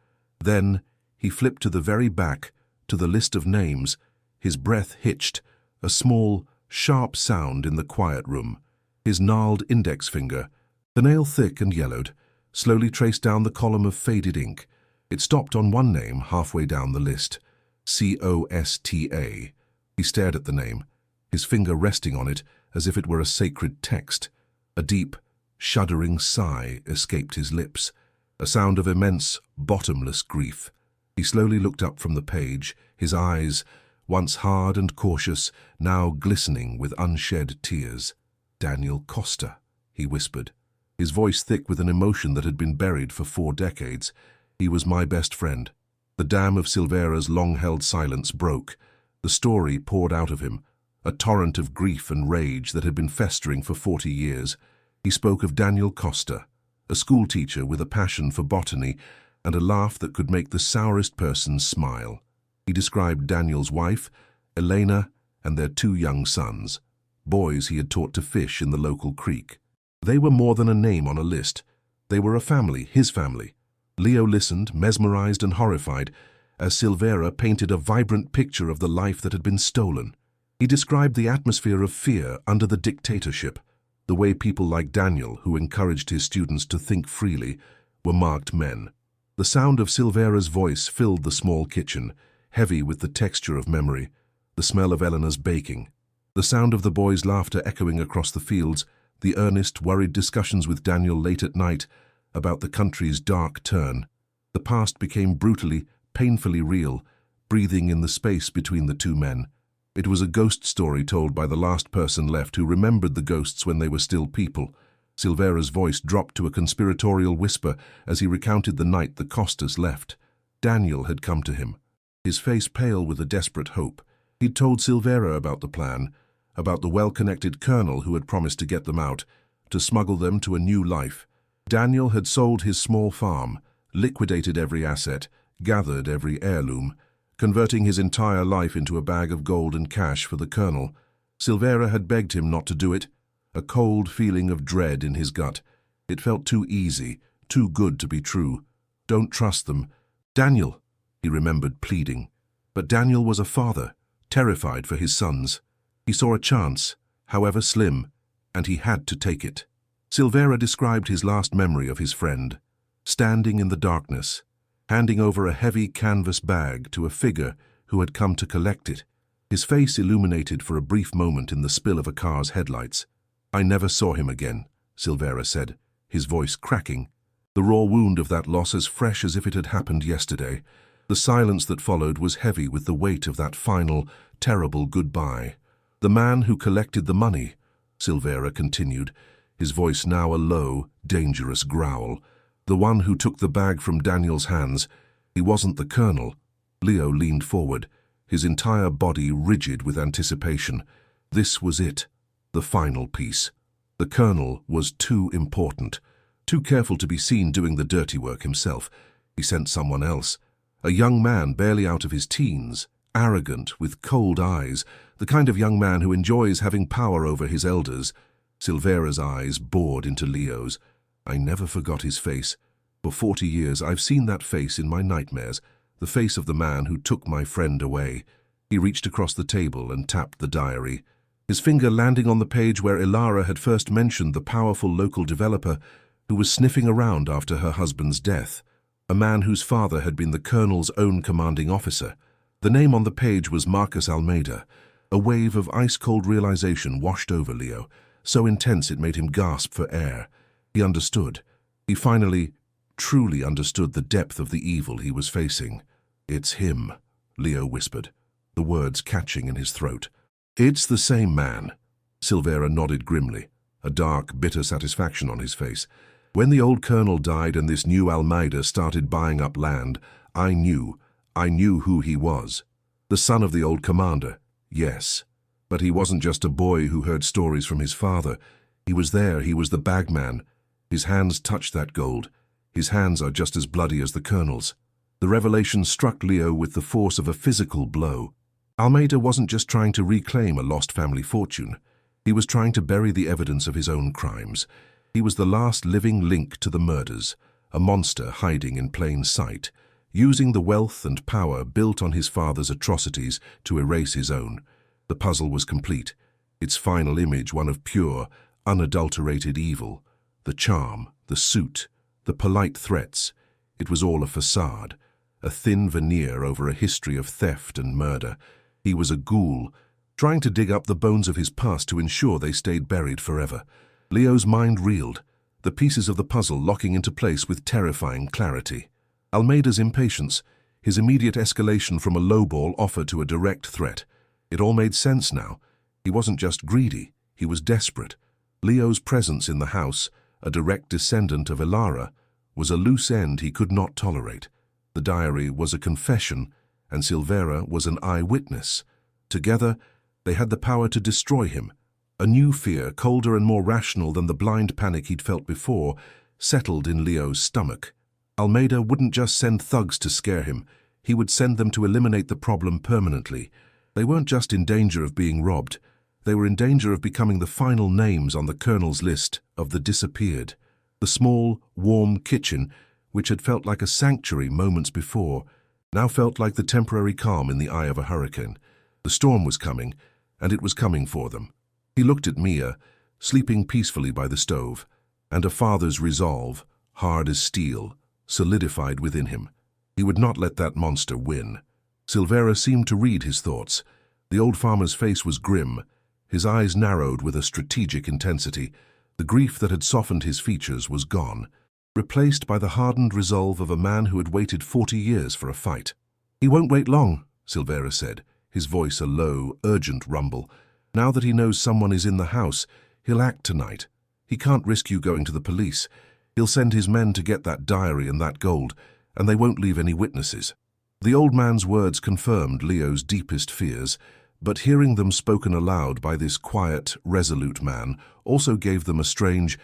Then he flipped to the very back, to the list of names. His breath hitched, a small, sharp sound in the quiet room. His gnarled index finger, the nail thick and yellowed, slowly traced down the column of faded ink. It stopped on one name halfway down the list, Costa. He stared at the name, his finger resting on it as if it were a sacred text. A deep, shuddering sigh escaped his lips, a sound of immense, bottomless grief. He slowly looked up from the page, his eyes, once hard and cautious, now glistening with unshed tears. "Daniel Costa," he whispered, his voice thick with an emotion that had been buried for 4 decades. "He was my best friend." The dam of Silvera's long-held silence broke. The story poured out of him, a torrent of grief and rage that had been festering for 40 years. He spoke of Daniel Costa, a schoolteacher with a passion for botany and a laugh that could make the sourest person smile. He described Daniel's wife, Elena, and their 2 young sons, boys he had taught to fish in the local creek. They were more than a name on a list. They were a family, his family. Leo listened, mesmerized and horrified, as Silvera painted a vibrant picture of the life that had been stolen. He described the atmosphere of fear under the dictatorship, the way people like Daniel, who encouraged his students to think freely, were marked men. The sound of Silvera's voice filled the small kitchen, heavy with the texture of memory, the smell of Eleanor's baking, the sound of the boys' laughter echoing across the fields, the earnest, worried discussions with Daniel late at night about the country's dark turn. The past became brutally, painfully real, breathing in the space between the 2 men. It was a ghost story told by the last person left who remembered the ghosts when they were still people. Silvera's voice dropped to a conspiratorial whisper as he recounted the night the Costas left. Daniel had come to him, his face pale with a desperate hope. He'd told Silvera about the plan, about the well-connected colonel who had promised to get them out, to smuggle them to a new life. Daniel had sold his small farm, liquidated every asset, gathered every heirloom, converting his entire life into a bag of gold and cash for the colonel. Silvera had begged him not to do it, a cold feeling of dread in his gut. It felt too easy, too good to be true. "Don't trust them." "Daniel," he remembered pleading. But Daniel was a father, terrified for his sons. He saw a chance, however slim, and he had to take it. Silvera described his last memory of his friend, standing in the darkness, handing over a heavy canvas bag to a figure who had come to collect it, his face illuminated for a brief moment in the spill of a car's headlights. "I never saw him again," Silvera said, his voice cracking, the raw wound of that loss as fresh as if it had happened yesterday. The silence that followed was heavy with the weight of that final, terrible goodbye. "The man who collected the money," Silvera continued, his voice now a low, dangerous growl. "The one who took the bag from Daniel's hands. He wasn't the colonel. Leo leaned forward, his entire body rigid with anticipation. This was it, the final piece. The colonel was too important, too careful to be seen doing the dirty work himself. He sent someone else, a young man barely out of his teens, arrogant, with cold eyes, the kind of young man who enjoys having power over his elders. Silvera's eyes bored into Leo's. I never forgot his face. For 40 years I've seen that face in my nightmares, the face of the man who took my friend away. He reached across the table and tapped the diary, his finger landing on the page where Ilara had first mentioned the powerful local developer who was sniffing around after her husband's death, a man whose father had been the colonel's own commanding officer. The name on the page was Marcus Almeida. A wave of ice-cold realization washed over Leo, so intense it made him gasp for air. He understood. He finally, truly understood the depth of the evil he was facing. "It's him," Leo whispered, the words catching in his throat. "It's the same man." Silvera nodded grimly, a dark, bitter satisfaction on his face. "When the old colonel died and this new Almeida started buying up land, I knew who he was. The son of the old commander, yes. But he wasn't just a boy who heard stories from his father. He was there, he was the bagman. His hands touched that gold. His hands are just as bloody as the colonel's." The revelation struck Leo with the force of a physical blow. Almeida wasn't just trying to reclaim a lost family fortune. He was trying to bury the evidence of his own crimes. He was the last living link to the murders, a monster hiding in plain sight, using the wealth and power built on his father's atrocities to erase his own. The puzzle was complete, its final image one of pure, unadulterated evil. The charm, the suit, the polite threats, it was all a facade, a thin veneer over a history of theft and murder. He was a ghoul, trying to dig up the bones of his past to ensure they stayed buried forever. Leo's mind reeled, the pieces of the puzzle locking into place with terrifying clarity. Almeida's impatience, his immediate escalation from a lowball offer to a direct threat. It all made sense now. He wasn't just greedy, he was desperate. Leo's presence in the house, a direct descendant of Ilara, was a loose end he could not tolerate. The diary was a confession, and Silvera was an eyewitness. Together, they had the power to destroy him. A new fear, colder and more rational than the blind panic he'd felt before, settled in Leo's stomach. Almeida wouldn't just send thugs to scare him, he would send them to eliminate the problem permanently. They weren't just in danger of being robbed, they were in danger of becoming the final names on the colonel's list of the disappeared. The small, warm kitchen, which had felt like a sanctuary moments before, now felt like the temporary calm in the eye of a hurricane. The storm was coming, and it was coming for them. He looked at Mia, sleeping peacefully by the stove, and a father's resolve, hard as steel, solidified within him. He would not let that monster win. Silvera seemed to read his thoughts. The old farmer's face was grim, his eyes narrowed with a strategic intensity. The grief that had softened his features was gone, replaced by the hardened resolve of a man who had waited 40 years for a fight. "He won't wait long," Silvera said, his voice a low, urgent rumble. "Now that he knows someone is in the house, he'll act tonight. He can't risk you going to the police. He'll send his men to get that diary and that gold, and they won't leave any witnesses." The old man's words confirmed Leo's deepest fears, but hearing them spoken aloud by this quiet, resolute man also gave them a strange,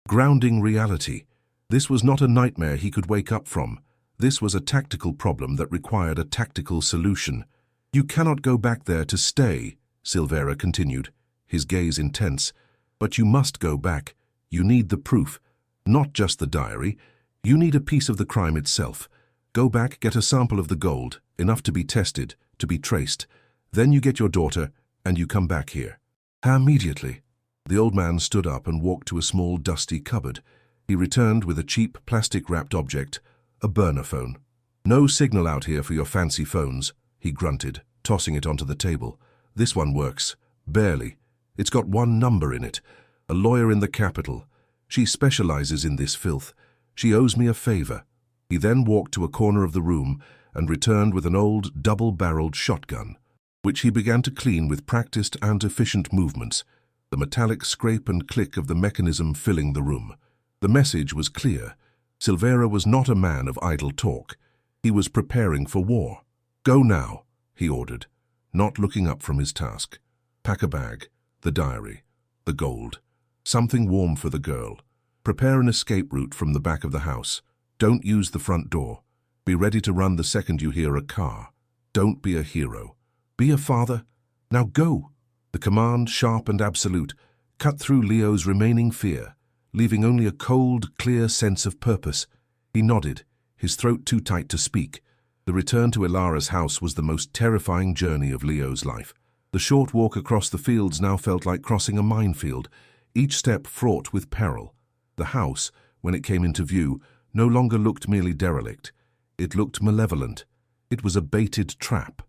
grounding reality. This was not a nightmare he could wake up from. This was a tactical problem that required a tactical solution. "You cannot go back there to stay," Silvera continued, his gaze intense. "But you must go back. You need the proof. Not just the diary. You need a piece of the crime itself. Go back, get a sample of the gold, enough to be tested, to be traced. Then you get your daughter, and you come back here." Immediately. The old man stood up and walked to a small, dusty cupboard. He returned with a cheap, plastic-wrapped object, a burner phone. "No signal out here for your fancy phones," he grunted, tossing it onto the table. "This one works. Barely. It's got one number in it. A lawyer in the capital. She specializes in this filth. She owes me a favor." He then walked to a corner of the room and returned with an old, double-barreled shotgun, which he began to clean with practiced and efficient movements, the metallic scrape and click of the mechanism filling the room. The message was clear. Silvera was not a man of idle talk. He was preparing for war. Go now, he ordered, not looking up from his task. Pack a bag, the diary, the gold, something warm for the girl. Prepare an escape route from the back of the house. Don't use the front door. Be ready to run the second you hear a car. Don't be a hero. Be a father. Now go. The command, sharp and absolute, cut through Leo's remaining fear, leaving only a cold, clear sense of purpose. He nodded, his throat too tight to speak. The return to Ilara's house was the most terrifying journey of Leo's life. The short walk across the fields now felt like crossing a minefield, each step fraught with peril. The house, when it came into view, no longer looked merely derelict. It looked malevolent. It was a baited trap.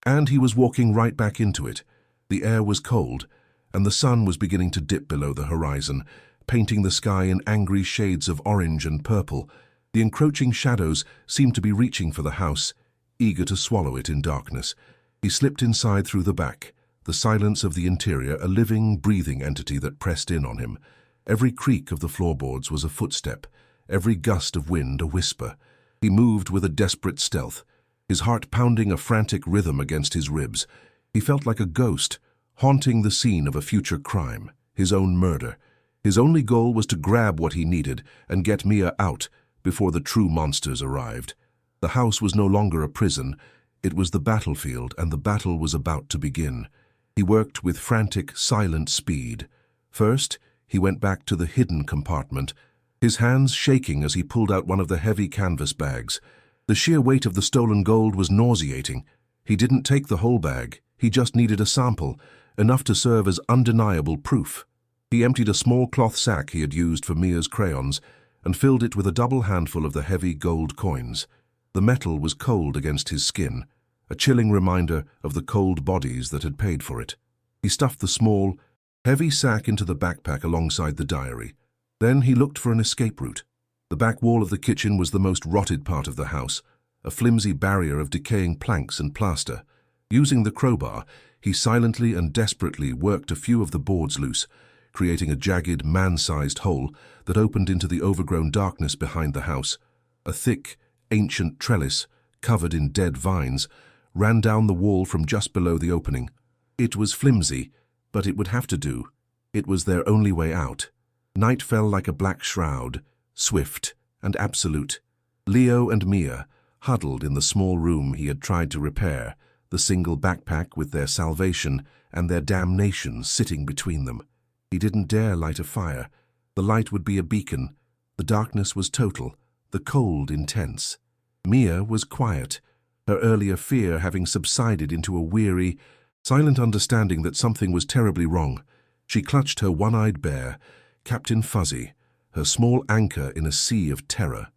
And he was walking right back into it. The air was cold, and the sun was beginning to dip below the horizon, painting the sky in angry shades of orange and purple. The encroaching shadows seemed to be reaching for the house, eager to swallow it in darkness. He slipped inside through the back, the silence of the interior a living, breathing entity that pressed in on him. Every creak of the floorboards was a footstep, every gust of wind a whisper. He moved with a desperate stealth, his heart pounding a frantic rhythm against his ribs. He felt like a ghost, haunting the scene of a future crime, his own murder. His only goal was to grab what he needed and get Mia out before the true monsters arrived. The house was no longer a prison. It was the battlefield, and the battle was about to begin. He worked with frantic, silent speed. First, he went back to the hidden compartment, his hands shaking as he pulled out one of the heavy canvas bags. The sheer weight of the stolen gold was nauseating. He didn't take the whole bag. He just needed a sample, enough to serve as undeniable proof. He emptied a small cloth sack he had used for Mia's crayons and filled it with a double handful of the heavy gold coins. The metal was cold against his skin, a chilling reminder of the cold bodies that had paid for it. He stuffed the small, heavy sack into the backpack alongside the diary. Then he looked for an escape route. The back wall of the kitchen was the most rotted part of the house, a flimsy barrier of decaying planks and plaster. Using the crowbar, he silently and desperately worked a few of the boards loose, creating a jagged, man-sized hole that opened into the overgrown darkness behind the house. A thick, ancient trellis, covered in dead vines, ran down the wall from just below the opening. It was flimsy, but it would have to do. It was their only way out. Night fell like a black shroud, swift and absolute. Leo and Mia, huddled in the small room he had tried to repair, the single backpack with their salvation and their damnation sitting between them. He didn't dare light a fire. The light would be a beacon. The darkness was total, the cold intense. Mia was quiet, her earlier fear having subsided into a weary, silent understanding that something was terribly wrong. She clutched her one-eyed bear, Captain Fuzzy, her small anchor in a sea of terror.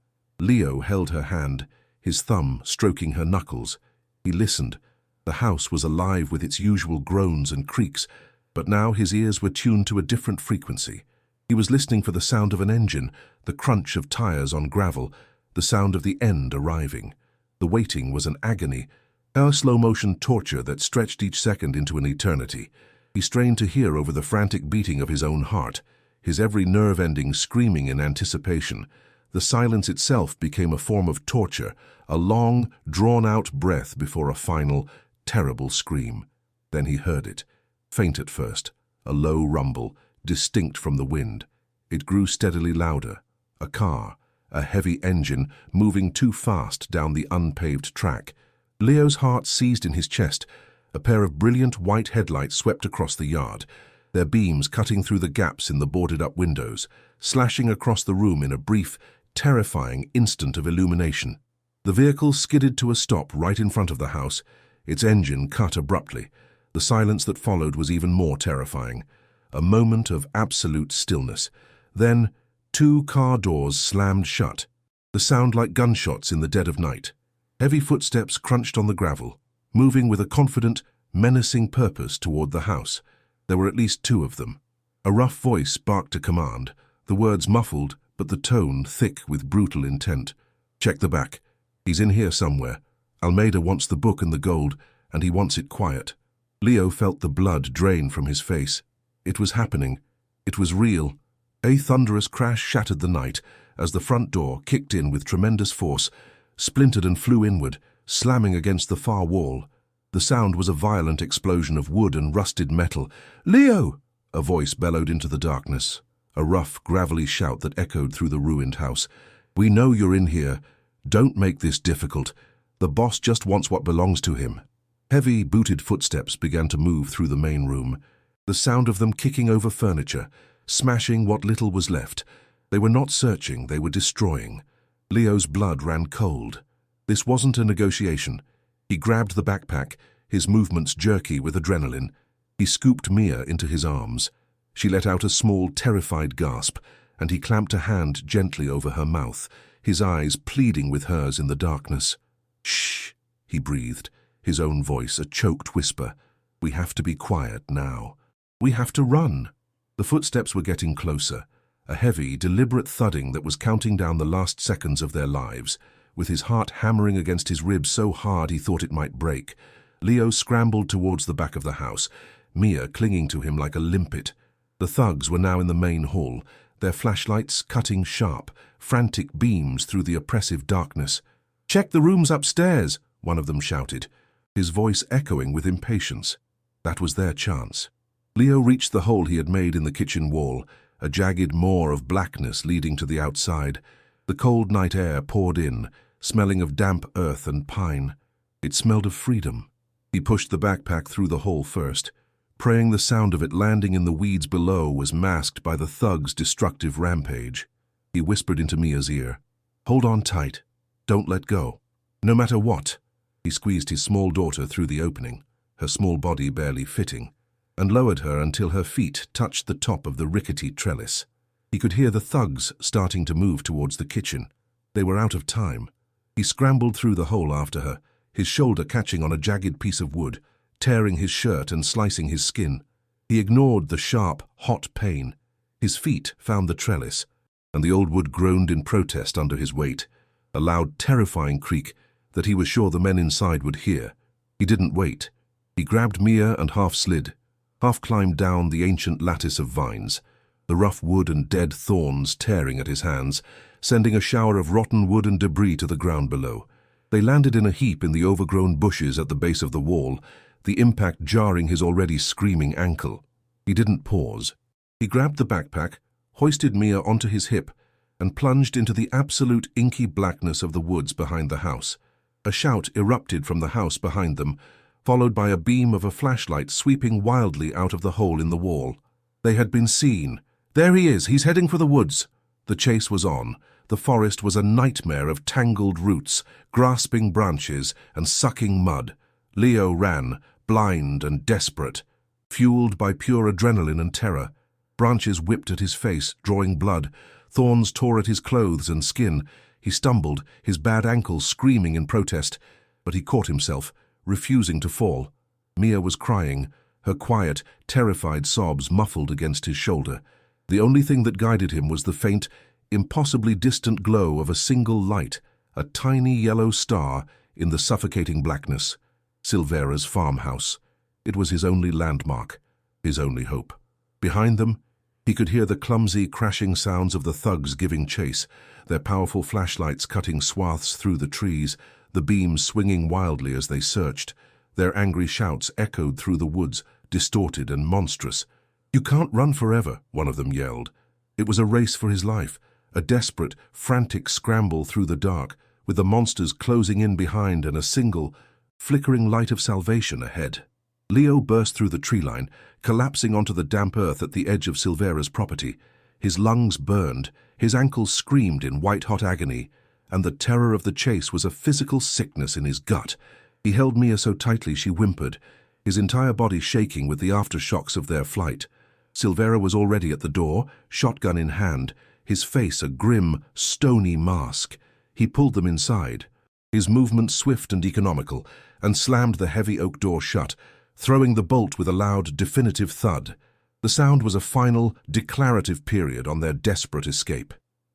Leo held her hand, his thumb stroking her knuckles. He listened. The house was alive with its usual groans and creaks, but now his ears were tuned to a different frequency. He was listening for the sound of an engine, the crunch of tires on gravel, the sound of the end arriving. The waiting was an agony, a slow-motion torture that stretched each second into an eternity. He strained to hear over the frantic beating of his own heart, his every nerve ending screaming in anticipation. The silence itself became a form of torture, a long, drawn-out breath before a final, terrible scream. Then he heard it, faint at first, a low rumble, distinct from the wind. It grew steadily louder. A car, a heavy engine, moving too fast down the unpaved track. Leo's heart seized in his chest. A pair of brilliant white headlights swept across the yard, their beams cutting through the gaps in the boarded-up windows, slashing across the room in a brief, terrifying instant of illumination. The vehicle skidded to a stop right in front of the house, its engine cut abruptly. The silence that followed was even more terrifying. A moment of absolute stillness. Then, 2 car doors slammed shut, the sound like gunshots in the dead of night. Heavy footsteps crunched on the gravel, moving with a confident, menacing purpose toward the house. There were at least 2 of them. A rough voice barked a command, the words muffled, but the tone thick with brutal intent. "Check the back. He's in here somewhere. Almeida wants the book and the gold, and he wants it quiet." Leo felt the blood drain from his face. It was happening. It was real. A thunderous crash shattered the night as the front door kicked in with tremendous force, splintered and flew inward, slamming against the far wall. The sound was a violent explosion of wood and rusted metal. "Leo!" a voice bellowed into the darkness, a rough, gravelly shout that echoed through the ruined house. "We know you're in here. Don't make this difficult. The boss just wants what belongs to him." Heavy, booted footsteps began to move through the main room, the sound of them kicking over furniture, smashing what little was left. They were not searching, they were destroying. Leo's blood ran cold. This wasn't a negotiation. He grabbed the backpack, his movements jerky with adrenaline. He scooped Mia into his arms. She let out a small, terrified gasp, and he clamped a hand gently over her mouth, his eyes pleading with hers in the darkness. "Shh," he breathed, his own voice a choked whisper. "We have to be quiet now. We have to run." The footsteps were getting closer, a heavy, deliberate thudding that was counting down the last seconds of their lives. With his heart hammering against his ribs so hard he thought it might break, Leo scrambled towards the back of the house, Mia clinging to him like a limpet. The thugs were now in the main hall, their flashlights cutting sharp, frantic beams through the oppressive darkness. "Check the rooms upstairs," one of them shouted, his voice echoing with impatience. That was their chance. Leo reached the hole he had made in the kitchen wall, a jagged maw of blackness leading to the outside. The cold night air poured in, smelling of damp earth and pine. It smelled of freedom. He pushed the backpack through the hole first, praying the sound of it landing in the weeds below was masked by the thug's destructive rampage. He whispered into Mia's ear, "Hold on tight. Don't let go. No matter what." He squeezed his small daughter through the opening, her small body barely fitting, and lowered her until her feet touched the top of the rickety trellis. He could hear the thugs starting to move towards the kitchen. They were out of time. He scrambled through the hole after her, his shoulder catching on a jagged piece of wood, tearing his shirt and slicing his skin. He ignored the sharp, hot pain. His feet found the trellis, and the old wood groaned in protest under his weight, a loud, terrifying creak that he was sure the men inside would hear. He didn't wait. He grabbed Mia and half slid, half climbed down the ancient lattice of vines, the rough wood and dead thorns tearing at his hands, sending a shower of rotten wood and debris to the ground below. They landed in a heap in the overgrown bushes at the base of the wall, the impact jarring his already screaming ankle. He didn't pause. He grabbed the backpack, hoisted Mia onto his hip, and plunged into the absolute inky blackness of the woods behind the house. A shout erupted from the house behind them, followed by a beam of a flashlight sweeping wildly out of the hole in the wall. They had been seen. "There he is, he's heading for the woods." The chase was on. The forest was a nightmare of tangled roots, grasping branches, and sucking mud. Leo ran, blind and desperate, fueled by pure adrenaline and terror. Branches whipped at his face, drawing blood. Thorns tore at his clothes and skin. He stumbled, his bad ankle screaming in protest, but he caught himself, refusing to fall. Mia was crying, her quiet, terrified sobs muffled against his shoulder. The only thing that guided him was the faint, impossibly distant glow of a single light, a tiny yellow star in the suffocating blackness. Silvera's farmhouse. It was his only landmark, his only hope. Behind them, he could hear the clumsy, crashing sounds of the thugs giving chase, their powerful flashlights cutting swaths through the trees, the beams swinging wildly as they searched. Their angry shouts echoed through the woods, distorted and monstrous. "You can't run forever," one of them yelled. It was a race for his life, a desperate, frantic scramble through the dark, with the monsters closing in behind and a single, flickering light of salvation ahead. Leo burst through the tree line, collapsing onto the damp earth at the edge of Silvera's property. His lungs burned, his ankles screamed in white-hot agony, and the terror of the chase was a physical sickness in his gut. He held Mia so tightly she whimpered, his entire body shaking with the aftershocks of their flight. Silvera was already at the door, shotgun in hand, his face a grim, stony mask. He pulled them inside, his movement swift and economical, and slammed the heavy oak door shut, throwing the bolt with a loud, definitive thud. The sound was a final, declarative period on their desperate escape.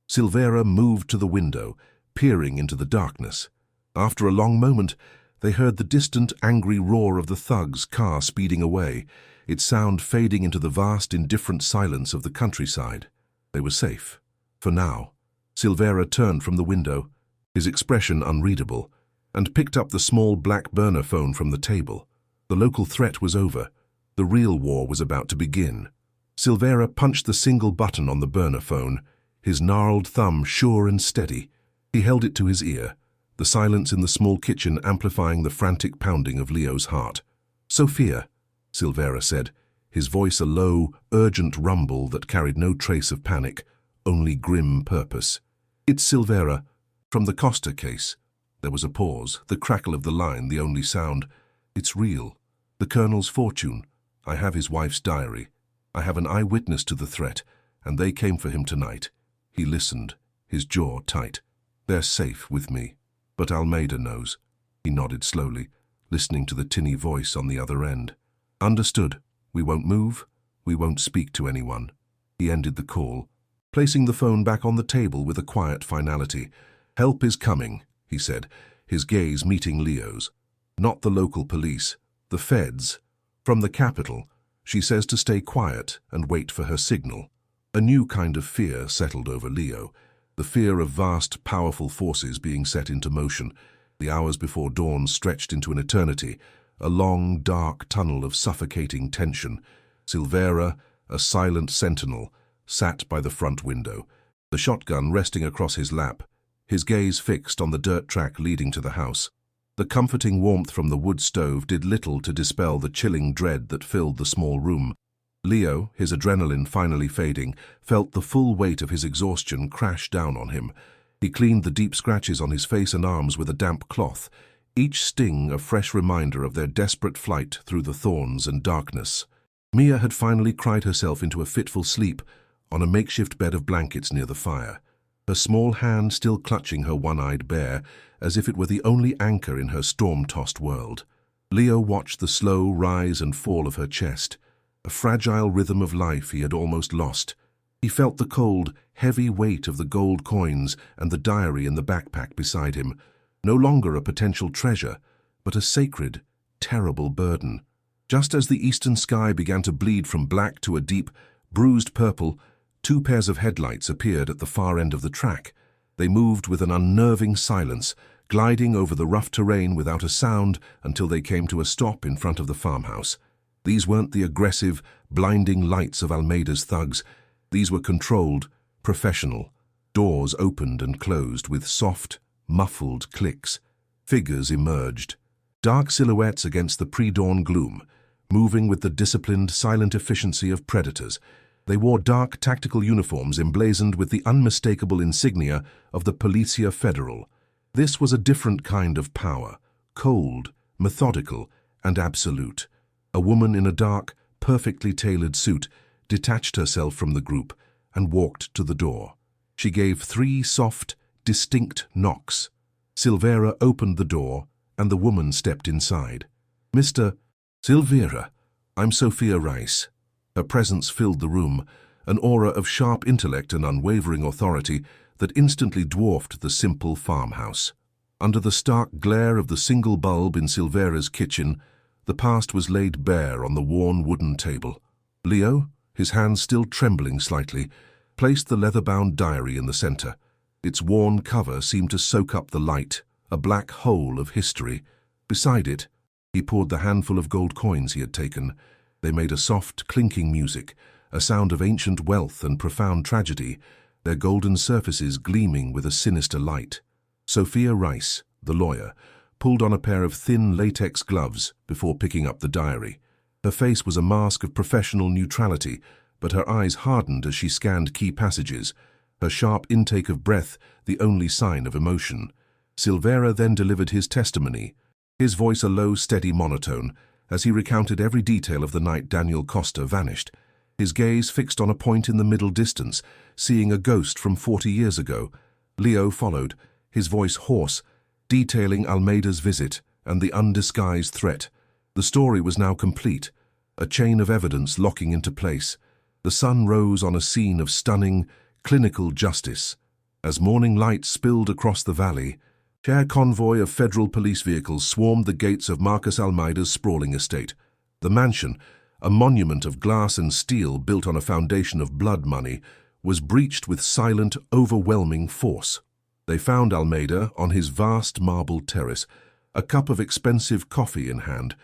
Silvera moved to the window, peering into the darkness. After a long moment, they heard the distant, angry roar of the thugs' car speeding away, its sound fading into the vast, indifferent silence of the countryside. They were safe. For now. Silvera turned from the window, his expression unreadable. and picked up the small black burner phone from the table. The local threat was over. The real war was about to begin. Silvera punched the single button on the burner phone, his gnarled thumb sure and steady. He held it to his ear, the silence in the small kitchen amplifying the frantic pounding of Leo's heart. "Sophia," Silvera said, his voice a low, urgent rumble that carried no trace of panic, only grim purpose. "It's Silvera, from the Costa case." There was a pause, the crackle of the line the only sound. "It's real. The Colonel's fortune. I have his wife's diary. I have an eyewitness to the threat, and they came for him tonight." He listened, his jaw tight. "They're safe with me. But Almeida knows." He nodded slowly, listening to the tinny voice on the other end. "Understood. We won't move. We won't speak to anyone." He ended the call, placing the phone back on the table with a quiet finality. "Help is coming," he said, his gaze meeting Leo's. "Not the local police. The feds. From the capital. She says to stay quiet and wait for her signal." A new kind of fear settled over Leo, the fear of vast, powerful forces being set into motion. The hours before dawn stretched into an eternity, a long, dark tunnel of suffocating tension. Silvera, a silent sentinel, sat by the front window, the shotgun resting across his lap, his gaze fixed on the dirt track leading to the house. The comforting warmth from the wood stove did little to dispel the chilling dread that filled the small room. Leo, his adrenaline finally fading, felt the full weight of his exhaustion crash down on him. He cleaned the deep scratches on his face and arms with a damp cloth, each sting a fresh reminder of their desperate flight through the thorns and darkness. Mia had finally cried herself into a fitful sleep on a makeshift bed of blankets near the fire, her small hand still clutching her one-eyed bear, as if it were the only anchor in her storm-tossed world. Leo watched the slow rise and fall of her chest, a fragile rhythm of life he had almost lost. He felt the cold, heavy weight of the gold coins and the diary in the backpack beside him, no longer a potential treasure, but a sacred, terrible burden. Just as the eastern sky began to bleed from black to a deep, bruised purple, two pairs of headlights appeared at the far end of the track. They moved with an unnerving silence, gliding over the rough terrain without a sound until they came to a stop in front of the farmhouse. These weren't the aggressive, blinding lights of Almeida's thugs. These were controlled, professional. Doors opened and closed with soft, muffled clicks. Figures emerged, dark silhouettes against the pre-dawn gloom, moving with the disciplined, silent efficiency of predators. They wore dark tactical uniforms emblazoned with the unmistakable insignia of the Policia Federal. This was a different kind of power, cold, methodical, and absolute. A woman in a dark, perfectly tailored suit detached herself from the group and walked to the door. She gave 3 soft, distinct knocks. Silvera opened the door, and the woman stepped inside. "Mr. Silvera, I'm Sophia Rice." Her presence filled the room, an aura of sharp intellect and unwavering authority that instantly dwarfed the simple farmhouse. Under the stark glare of the single bulb in Silvera's kitchen, the past was laid bare on the worn wooden table. Leo, his hands still trembling slightly, placed the leather-bound diary in the center. Its worn cover seemed to soak up the light, a black hole of history. Beside it, he poured the handful of gold coins he had taken. They made a soft, clinking music, a sound of ancient wealth and profound tragedy, their golden surfaces gleaming with a sinister light. Sophia Rice, the lawyer, pulled on a pair of thin latex gloves before picking up the diary. Her face was a mask of professional neutrality, but her eyes hardened as she scanned key passages, her sharp intake of breath the only sign of emotion. Silvera then delivered his testimony, his voice a low, steady monotone, as he recounted every detail of the night Daniel Costa vanished, his gaze fixed on a point in the middle distance, seeing a ghost from 40 years ago. Leo followed, his voice hoarse, detailing Almeida's visit and the undisguised threat. The story was now complete, a chain of evidence locking into place. The sun rose on a scene of stunning, clinical justice. As morning light spilled across the valley, a convoy of federal police vehicles swarmed the gates of Marcus Almeida's sprawling estate. The mansion, a monument of glass and steel built on a foundation of blood money, was breached with silent, overwhelming force. They found Almeida on his vast marble terrace, a cup of expensive coffee in hand,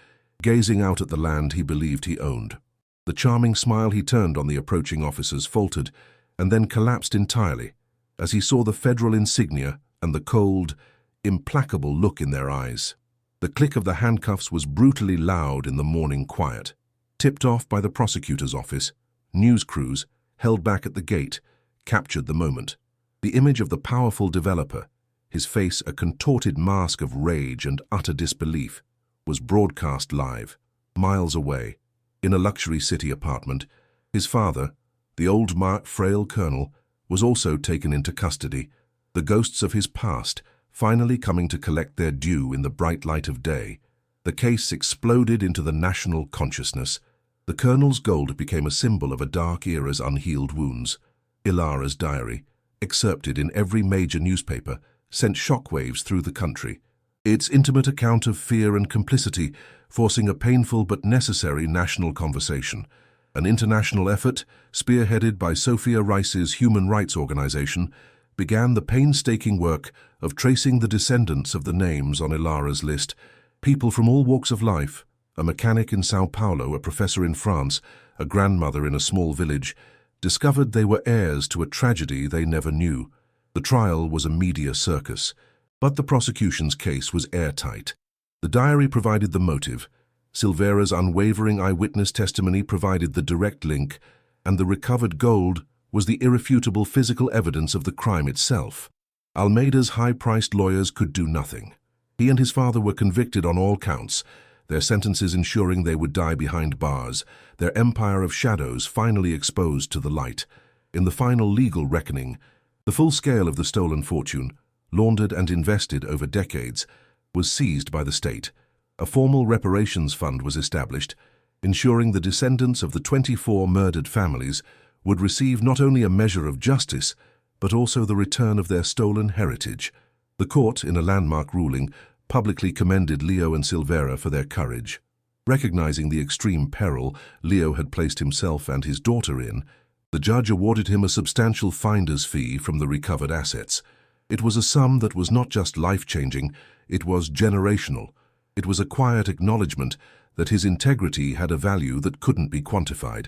gazing out at the land he believed he owned. The charming smile he turned on the approaching officers faltered and then collapsed entirely as he saw the federal insignia and the cold, implacable look in their eyes. The click of the handcuffs was brutally loud in the morning quiet. Tipped off by the prosecutor's office, news crews, held back at the gate, captured the moment. The image of the powerful developer, his face a contorted mask of rage and utter disbelief, was broadcast live, miles away. In a luxury city apartment, his father, the old frail colonel, was also taken into custody, the ghosts of his past finally coming to collect their due in the bright light of day. The case exploded into the national consciousness. The colonel's gold became a symbol of a dark era's unhealed wounds. Ilara's diary, excerpted in every major newspaper, sent shockwaves through the country. Its intimate account of fear and complicity forcing a painful but necessary national conversation. An international effort, spearheaded by Sophia Rice's Human Rights Organization, began the painstaking work of tracing the descendants of the names on Ilara's list, people from all walks of life, a mechanic in Sao Paulo, a professor in France, a grandmother in a small village, discovered they were heirs to a tragedy they never knew. The trial was a media circus, but the prosecution's case was airtight. The diary provided the motive, Silveira's unwavering eyewitness testimony provided the direct link, and the recovered gold was the irrefutable physical evidence of the crime itself. Almeida's high-priced lawyers could do nothing. He and his father were convicted on all counts, their sentences ensuring they would die behind bars, their empire of shadows finally exposed to the light. In the final legal reckoning, the full scale of the stolen fortune, laundered and invested over decades, was seized by the state. A formal reparations fund was established, ensuring the descendants of the 24 murdered families would receive not only a measure of justice, but also the return of their stolen heritage. The court, in a landmark ruling, publicly commended Leo and Silveira for their courage. Recognizing the extreme peril Leo had placed himself and his daughter in, the judge awarded him a substantial finder's fee from the recovered assets. It was a sum that was not just life-changing, it was generational. It was a quiet acknowledgement that his integrity had a value that couldn't be quantified.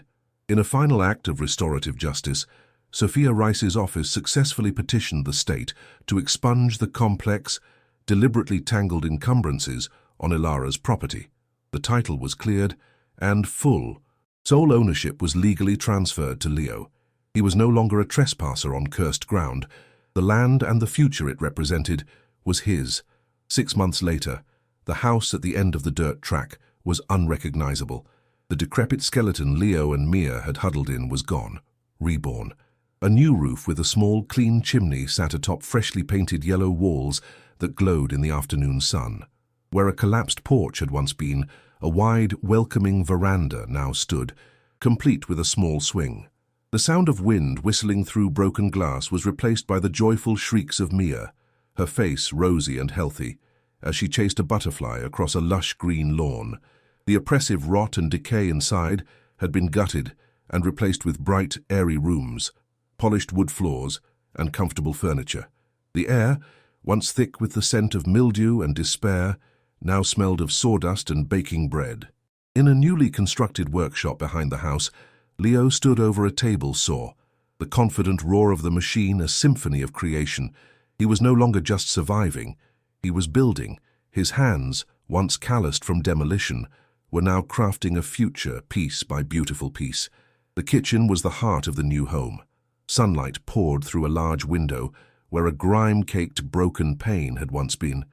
In a final act of restorative justice, Sophia Rice's office successfully petitioned the state to expunge the complex, deliberately tangled encumbrances on Ilara's property. The title was cleared, and full. Sole ownership was legally transferred to Leo. He was no longer a trespasser on cursed ground. The land and the future it represented was his. 6 months later, the house at the end of the dirt track was unrecognizable. The decrepit skeleton Leo and Mia had huddled in was gone, reborn. A new roof with a small, clean chimney sat atop freshly painted yellow walls that glowed in the afternoon sun. Where a collapsed porch had once been, a wide, welcoming veranda now stood, complete with a small swing. The sound of wind whistling through broken glass was replaced by the joyful shrieks of Mia, her face rosy and healthy, as she chased a butterfly across a lush green lawn. The oppressive rot and decay inside had been gutted and replaced with bright, airy rooms, polished wood floors, and comfortable furniture. The air, once thick with the scent of mildew and despair, now smelled of sawdust and baking bread. In a newly constructed workshop behind the house, Leo stood over a table saw, the confident roar of the machine a symphony of creation. He was no longer just surviving, he was building. His hands, once calloused from demolition, were now crafting a future piece by beautiful piece. The kitchen was the heart of the new home. Sunlight poured through a large window where a grime-caked broken pane had once been.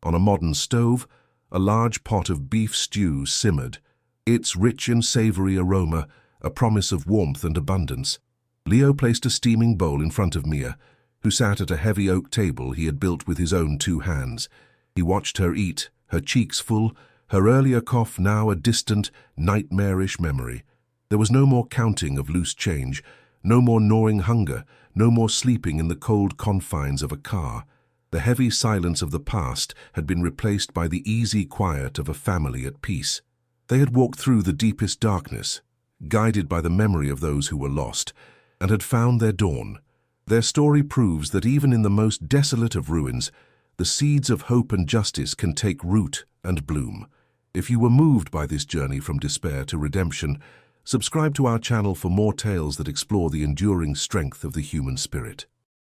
On a modern stove, a large pot of beef stew simmered, its rich and savory aroma a promise of warmth and abundance. Leo placed a steaming bowl in front of Mia, who sat at a heavy oak table he had built with his own 2 hands. He watched her eat, her cheeks full, her earlier cough now a distant, nightmarish memory. There was no more counting of loose change, no more gnawing hunger, no more sleeping in the cold confines of a car. The heavy silence of the past had been replaced by the easy quiet of a family at peace. They had walked through the deepest darkness, guided by the memory of those who were lost, and had found their dawn. Their story proves that even in the most desolate of ruins, the seeds of hope and justice can take root and bloom. If you were moved by this journey from despair to redemption, subscribe to our channel for more tales that explore the enduring strength of the human spirit.